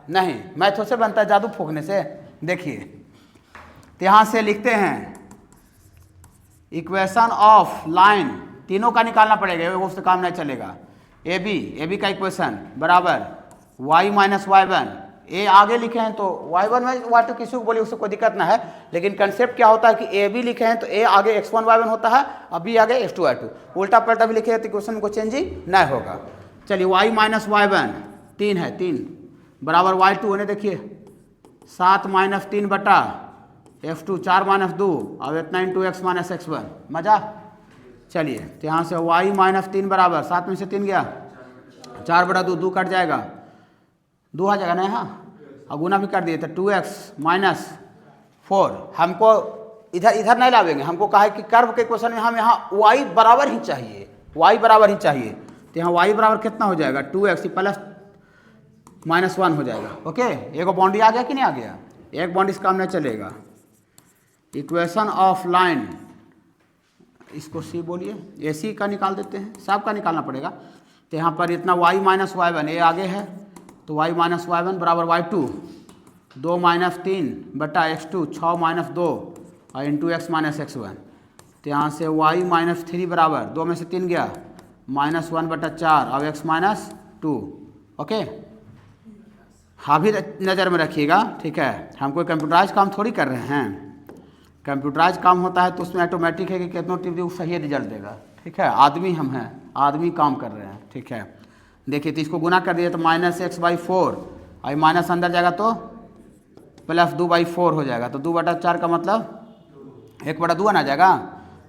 [SPEAKER 1] नहीं, मैथों से बनता है जादू फूकने से। देखिए तो यहाँ से लिखते हैं इक्वेशन ऑफ लाइन, तीनों का निकालना पड़ेगा, उससे काम नहीं चलेगा। ए बी का इक्वेशन बराबर y माइनस वाई वन, ए आगे लिखे हैं तो y1 में y2 किसी को बोलिए उससे कोई दिक्कत ना है, लेकिन कंसेप्ट क्या होता है कि ए बी लिखे हैं तो ए आगे x1 y1 होता है, अभी आगे x2 y2, उल्टा पलटा भी लिखे तो इक्वेशन को चेंज ही नहीं होगा। चलिए y माइनस वाई वन 3 है, 3 बराबर y2 होने देखिए 7 माइनस 3 बटा f2 4 माइनस 2, अब इतना इंटू x माइनस x1, मजा। चलिए तो यहाँ से y माइनस 3 बराबर 7 में से 3 गया, 4 बटा 2 कट जाएगा, 2 आ जाएगा ना यहाँ, और गुना भी कर दिए तो 2x माइनस 4। हमको इधर नहीं लावेंगे, हमको कहा है कि कर्व के क्वेश्चन में हम यहाँ y बराबर ही चाहिए, y बराबर ही चाहिए। तो यहाँ y बराबर कितना हो जाएगा 2x प्लस माइनस 1 हो जाएगा। ओके एक बाउंड्री आ गया कि नहीं आ गया, एक बाउंड्री इस काम नहीं चलेगा। इक्वेशन ऑफ लाइन, इसको सी बोलिए, ए सी का निकाल देते हैं, सब का निकालना पड़ेगा। तो यहाँ पर इतना y माइनस वाई वन, ए आगे है तो y माइनस वाई वन बराबर y2 2 माइनस 3 बटा x2 6 माइनस 2 और इंटू एक्स माइनस x1। तो यहाँ से y माइनस 3 बराबर 2 में से 3 गया माइनस 1 बटा 4 और x माइनस 2। ओके हाँ भी नज़र में रखिएगा, ठीक है। हम कोई कंप्यूटराइज काम थोड़ी कर रहे हैं, कंप्यूटराइज काम होता है तो उसमें ऑटोमेटिक है कि कितनों टिप सही रिजल्ट देगा, ठीक है। आदमी हम हैं, आदमी काम कर रहे हैं, ठीक है। देखिए तो इसको गुना कर दिए तो माइनस x बाई 4 और माइनस अंदर जाएगा तो प्लस 2 बाई 4 हो जाएगा, तो 2 बटा 4 का मतलब 1 बटा 2 आ जाएगा।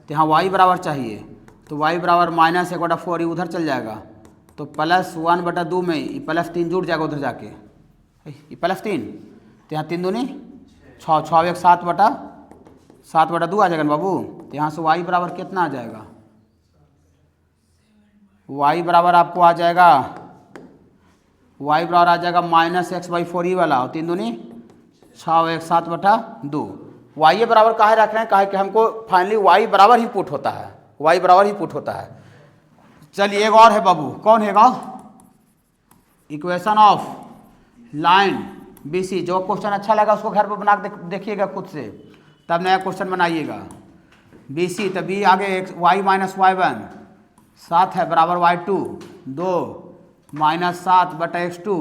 [SPEAKER 1] तो यहाँ y बराबर चाहिए तो y बराबर माइनस 1 बटा 4, ये उधर चल जाएगा तो प्लस 1 बटा 2 में प्लस 3 जुड़ जाएगा उधर जाके, ये प्लस 3, तो यहाँ 3 दूनी 6, 6 1 7 बटा 2 आ जाएगा बाबू। तो यहाँ से y बराबर कितना आ जाएगा, y बराबर आपको आ जाएगा, y बराबर आ जाएगा माइनस एक्स बाई 4 ही वाला, और 3 दूनी 6 1 7 बटा 2। y बराबर काहे रख रहे हैं, काहे कि हमको फाइनली y बराबर ही पुट होता है, y बराबर ही पुट होता है। चलिए एक और है बाबू, कौन है इक्वेशन ऑफ लाइन BC। जो क्वेश्चन अच्छा लगा उसको घर पर बना देखिएगा खुद से, तब नया क्वेश्चन बनाइएगा। BC तो B आगे y माइनस y1 7 है बराबर y2 2 माइनस 7 बटा x2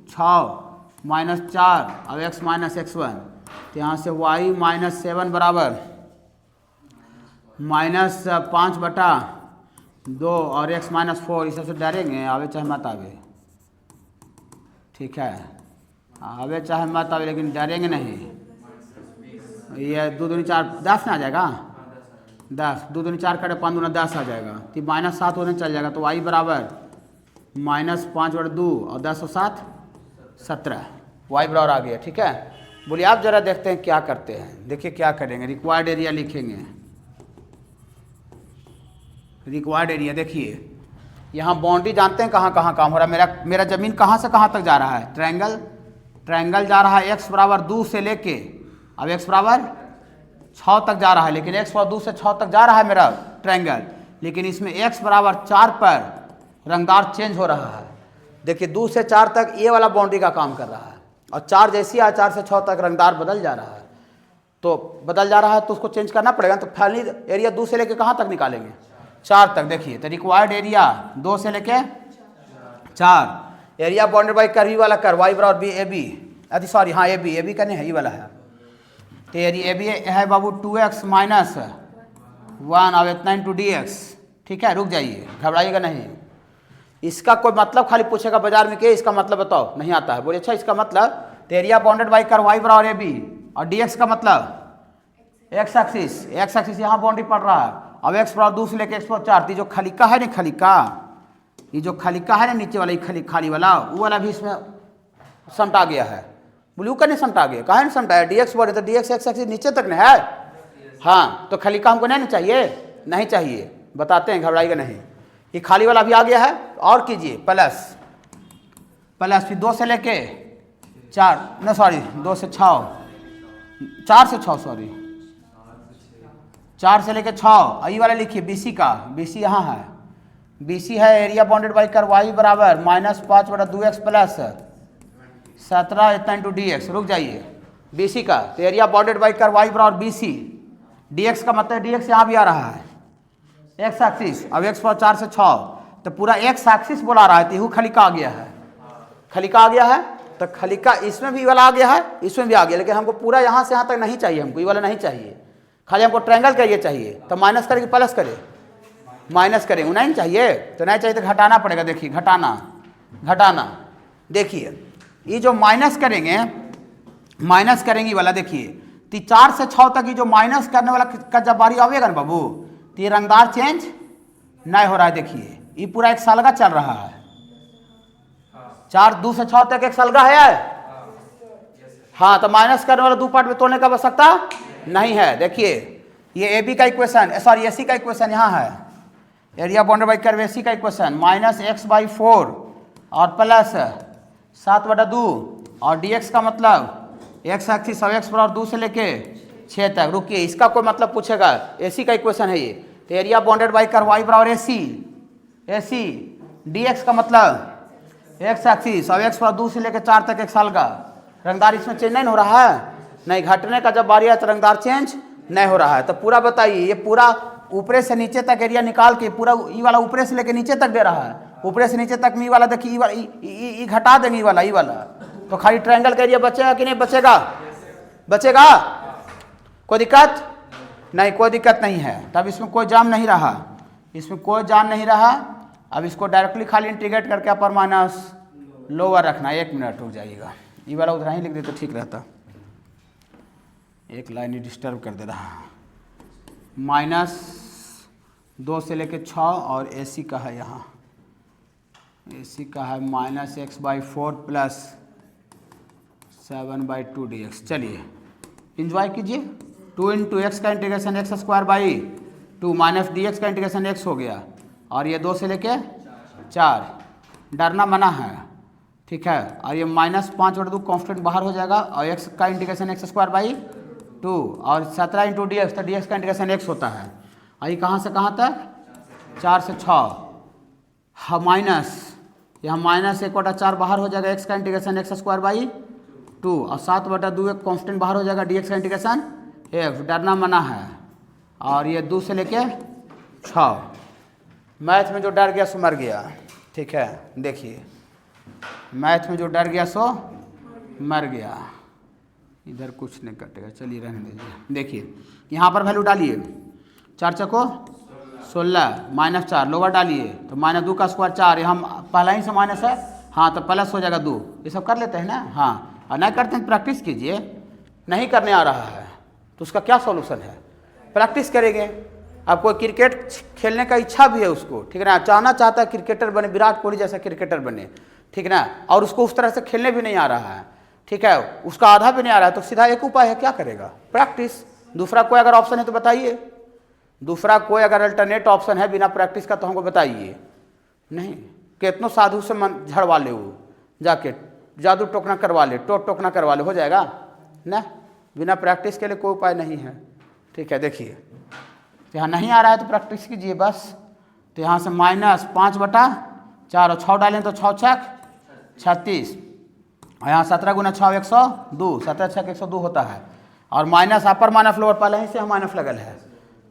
[SPEAKER 1] 6 माइनस 4 अब x माइनस x1, तो यहाँ से y माइनस 7 बराबर माइनस 5 बटा 2 और x माइनस 4। इस से डरेंगे, आवे चाहे मत आवे, ठीक है, आवे चाहे मत आवे, लेकिन डरेंगे नहीं। ये 2 दूनी 4 10 ना आ जाएगा, 10 2 दूनी 4 कटे 5 दूना 10 आ जाएगा, तो माइनस 7 होने चल जाएगा। तो y बराबर माइनस 5 बटा 2 और 10 और 7 17, y बराबर आ गया। ठीक है, बोलिए आप जरा देखते हैं क्या करते हैं। देखिए क्या करेंगे, रिक्वायर्ड एरिया लिखेंगे। रिक्वायर्ड एरिया देखिए, यहाँ बाउंड्री जानते हैं कहाँ कहाँ काम हो रहा है। मेरा ज़मीन कहाँ से कहाँ तक जा रहा है, ट्रायंगल जा रहा है x बराबर 2 से लेके, अब x बराबर 6 तक जा रहा है, लेकिन x बराबर 2 से 6 तक जा रहा है मेरा ट्रायंगल, लेकिन इसमें x बराबर 4 पर रंगदार चेंज हो रहा है। देखिए 2 से 4 तक ये वाला बाउंड्री का काम कर रहा है, और 4 जैसी है 4 से 6 तक रंगदार बदल जा रहा है। तो बदल जा रहा है तो उसको चेंज करना पड़ेगा। तो फाइनली एरिया 2 से लेके कहाँ तक निकालेंगे, 4 तक। देखिए तो रिक्वायर्ड एरिया 2 से लेके 4, एरिया बाउंडेड बाई कर्व वाला कर y बराबर बी ए बी, अरे सॉरी हाँ ए बी का नहीं है, ये वाला है। तो एरिया ए बी है बाबू 2x माइनस 1 अब इतना इंटू dx। ठीक है, रुक जाइए, घबराइएगा नहीं। इसका कोई मतलब खाली पूछेगा बाजार में कि इसका मतलब बताओ, नहीं आता है। बोले अच्छा इसका मतलब, तो area bounded by curve y बराबर ए बी और dx का मतलब x एक्सिस यहाँ बाउंड्री पड़ रहा है। अब x बराबर 2 से लेके x बराबर 4, जो खलिका है ना, ये जो खलिका है ना नीचे वाला, ये खाली वाला, वो वाला भी इसमें समटा गया है। ब्लू का नहीं समटा गया, कहाँ नहीं समटा है, dx बराबर, तो dx x एक्सिस नीचे तक नहीं है। हाँ तो खलिका हमको नहीं चाहिए, नहीं चाहिए, बताते हैं, घबराइएगा नहीं। ये खाली वाला भी आ गया है, और कीजिए प्लस फिर 2 से लेके 4 न सॉरी 2 से 6 4 से 6 सॉरी 4 से लेके 6, ये वाला लिखिए BC का, BC यहाँ है, BC है area bounded by curve y बराबर माइनस 5 बटा 2x प्लस 17 इतना इंटू dx। रुक जाइए, BC का तो area bounded by curve y बराबर BC, dx का मतलब dx यहाँ भी आ रहा है x एक्सिस, अब x पर 4 से 6, तो पूरा x एक्सिस बोला रहा है, तो खलिका आ गया है, खलिका आ गया है। तो खलिका इसमें भी वाला आ गया है, इसमें भी आ गया, लेकिन हमको पूरा यहाँ से यहाँ तक नहीं चाहिए, हमको ये वाला नहीं चाहिए, खाली हमको ट्रायंगल का ये चाहिए। तो माइनस करें कि प्लस करें, माइनस करेंगे, नहीं चाहिए तो नहीं चाहिए तो घटाना पड़ेगा। देखिए घटाना देखिए ये जो माइनस करेंगे ये वाला, देखिए तो 4 से 6 तक ये जो माइनस करने वाला का जब बारी आवेगा ना बाबू, तो ये रंगदार चेंज नहीं हो रहा है। देखिए ये पूरा एक साल का चल रहा है, 4 2 से 6 तक एक साल का है। हाँ तो माइनस करने वाला 2 पार्ट में तोड़ने का आवश्यकता नहीं है। देखिए ये ए बी का इक्वेशन, सॉरी AC का इक्वेशन यहाँ है, area bounded by curve AC का इक्वेशन माइनस x/4 और प्लस 7 बटा 2 और dx का मतलब x एक्सिस, x बराबर 2 से लेके 6 तक। रुकिए इसका कोई मतलब पूछेगा, AC का इक्वेशन है ये, तो area bounded by curve y बराबर AC dx का मतलब x एक्सिस, x बराबर 2 से लेके 4 तक एक साल का। रंगदार इसमें चेंज नहीं हो रहा है, नहीं, घटने का जब बारी है तो रंगदार चेंज नहीं हो रहा है। तो पूरा बताइए, ये पूरा ऊपरे से नीचे तक एरिया निकाल के पूरा ई वाला ऊपरे से लेके नीचे तक दे रहा है, ऊपरे से नीचे तक में ई वाला देखिए, ई घटा देंगे ई वाला, तो खाली ट्रायंगल का एरिया बचेगा कि नहीं बचेगा? कोई दिक्कत नहीं, कोई दिक्कत नहीं है। तब इसमें कोई जाम नहीं रहा, अब इसको डायरेक्टली खाली इंटीग्रेट करके अपर माइनस लोअर रखना। 1 मिनट रुक जाइएगा, ये वाला उधर ही लिख दे तो ठीक रहता, एक लाइन ही डिस्टर्ब कर दे रहा। माइनस 2 से लेके 6 और AC का है, यहाँ AC का है माइनस x/4 प्लस 7/2 dx। चलिए इंजॉय कीजिए। 2 इंटू एक्स का इंटीग्रेशन x² माइनस dx का इंटीग्रेशन x हो गया, और ये 2 से लेके 4, डरना मना है, ठीक है। और ये माइनस 5 बटा 2 कॉन्स्टेंट बाहर हो जाएगा, और x का इंटीग्रेशन x² और 17 इंटू dx, तो dx का इंटीग्रेशन x होता है। और ये कहाँ से कहाँ तक, 4 से 6, हाँ माइनस, यहाँ माइनस 1/4 बाहर हो जाएगा, x का इंटीग्रेशन x²/2 और 7/2 एक कॉन्स्टेंट बाहर हो जाएगा, dx का इंटीग्रेशन x, डरना मना है। और ये 2 से लेके 6, मैथ में जो डर गया सो मर गया। ठीक है, देखिए मैथ में जो डर गया सो मर गया। इधर कुछ नहीं कटेगा, चलिए रहने दीजिए। देखिए यहाँ पर वैल्यू डालिए, 4 चको 16 -4 लोअर डालिए तो -2 का स्क्वायर 4, यहाँ पहला ही से माइनस है, हाँ तो प्लस हो जाएगा 2। ये सब कर लेते हैं ना, हाँ। और नहीं करते हैं प्रैक्टिस कीजिए, नहीं करने आ रहा है तो उसका क्या सॉल्यूशन है, प्रैक्टिस करेंगे। अब कोई क्रिकेट खेलने का इच्छा भी है उसको, ठीक है ना, चाहना चाहता है क्रिकेटर बने, विराट कोहली जैसा क्रिकेटर बने, ठीक है ना, और उसको उस तरह से खेलने भी नहीं आ रहा है, ठीक है, उसका आधा भी नहीं आ रहा है, तो सीधा एक उपाय है, क्या करेगा, प्रैक्टिस। दूसरा कोई अगर ऑप्शन है तो बताइए, दूसरा कोई अगर अल्टरनेट ऑप्शन है बिना प्रैक्टिस का तो हमको बताइए। नहीं, कितनों साधु से मन झड़वा ले, वो जाके जादू टोकना करवा ले, टोकना करवा ले, हो जाएगा ना, बिना प्रैक्टिस के लिए कोई उपाय नहीं है। ठीक है, देखिए यहाँ नहीं आ रहा है तो प्रैक्टिस कीजिए बस। तो यहाँ से -5/4 और 6 डालें तो 6 छक 36, और यहाँ 17 × 6 102, 17 छक 102 होता है। और माइनस अपर माइनस लोअर पहले ही से हम माइनस लगल है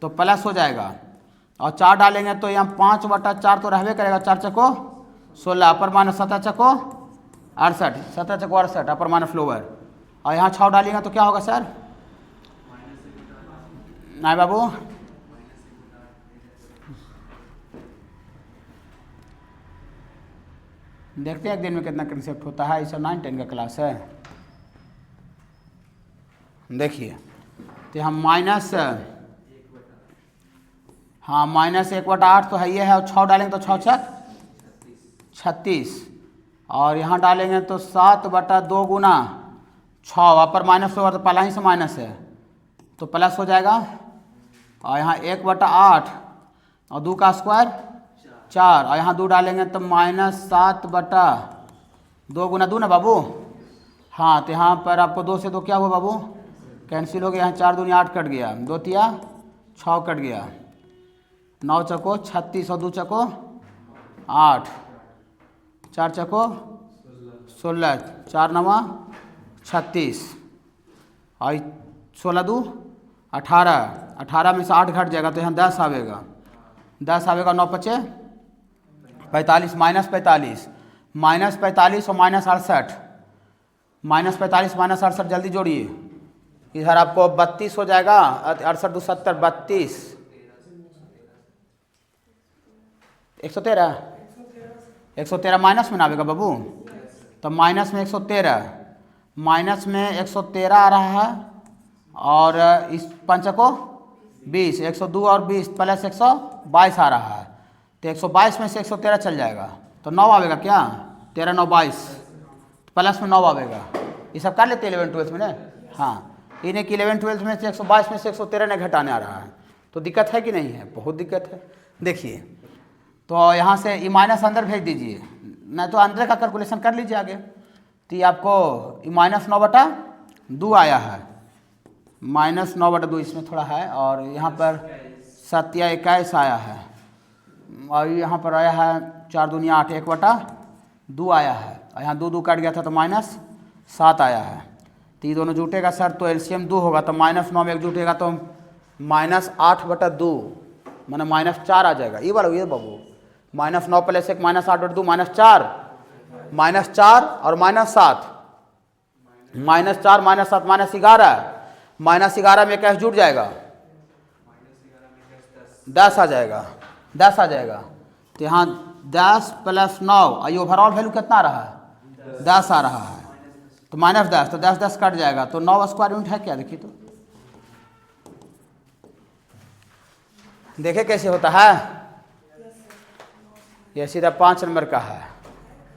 [SPEAKER 1] तो प्लस हो जाएगा। और 4 डालेंगे तो यहाँ 5/4 तो रहबे करेगा, 4 चको 16, अपर माइनस 17 चको 68, 17 चको 68 अपर माइनस लोअर। और यहाँ 6 डालेंगे तो क्या होगा सर, नहीं बाबू, देखते हैं एक दिन में कितना कंसेप्ट होता है। इस 9-10 का क्लास है। देखिए तो हम माइनस, हाँ -1/8 तो है ये है, और 6 डालेंगे तो 6 छक 36, और यहाँ डालेंगे तो 7/2 गुना 6, अपर माइनस लोअर तो पहला ही से माइनस है तो प्लस हो जाएगा। और यहाँ 1/8 और 2 का स्क्वायर 4, और यहाँ 2 डालेंगे तो -7/2 गुना 2 ना बाबू, हाँ तो यहाँ पर आपको 2 से 2 क्या हुआ बाबू, कैंसिल हो गया, यहाँ 4 दूनी 8 कट गया, 2 तिया 6 कट गया, 9 चको 36 और 2 चको 8, 4 चको 16, 4 9 36, और 16 2 18, 18 में से 8 घट जाएगा तो यहाँ 10 आवेगा, 10 आवेगा, 9 × 5 = 45, -45 और -68, -45 -68 जल्दी जोड़िए, इधर आपको 32 हो जाएगा, 68 2 70 32, 113 माइनस में ना आवेगा बाबू, तो माइनस में 113, माइनस में 113 आ रहा है, और इस 5 को 20, 102 और 20 प्लस 122 आ रहा है, तो 122 में से 113 चल जाएगा तो 9 आवेगा क्या, 13 9 22, प्लस में 9 आवेगा। ये सब कर लेते 11-12 में ना, हाँ, इन्हें कि 11-12 में से 122 में से 113 ने घटाने आ रहा है, तो दिक्कत है कि नहीं है, बहुत दिक्कत है। देखिए तो यहाँ से ये माइनस अंदर भेज दीजिए, नहीं तो अंदर का कैलकुलेशन कर लीजिए आगे। तो ये आपको -9/2 आया है, -9/2 इसमें थोड़ा है, और यहाँ पर 7 या 21 आया है, और यहाँ पर आया है 4 दूनी 8, 1/2 आया है, और यहाँ 2 2 कट गया था तो -7 आया है। तो ये दोनों जुटेगा सर तो एलसीएम 2 होगा, तो -9 में एक जुटेगा तो -8/2 माने -4 आ जाएगा। ये वाला ये बाबू, -9 + 1 -8/2 -4, -4 और -7, -4 -7 -11 में कैश जुट जाएगा, 10 आ जाएगा, 10 आ जाएगा। तो यहाँ 10 + 9, ये ओवरऑल वैल्यू कितना आ रहा है, 10 आ रहा है, तो -10, तो 10 10 कट जाएगा, तो 9 स्क्वायर यूनिट है क्या, देखिए तो देखे कैसे होता है, यह सीधा 5 नंबर का है।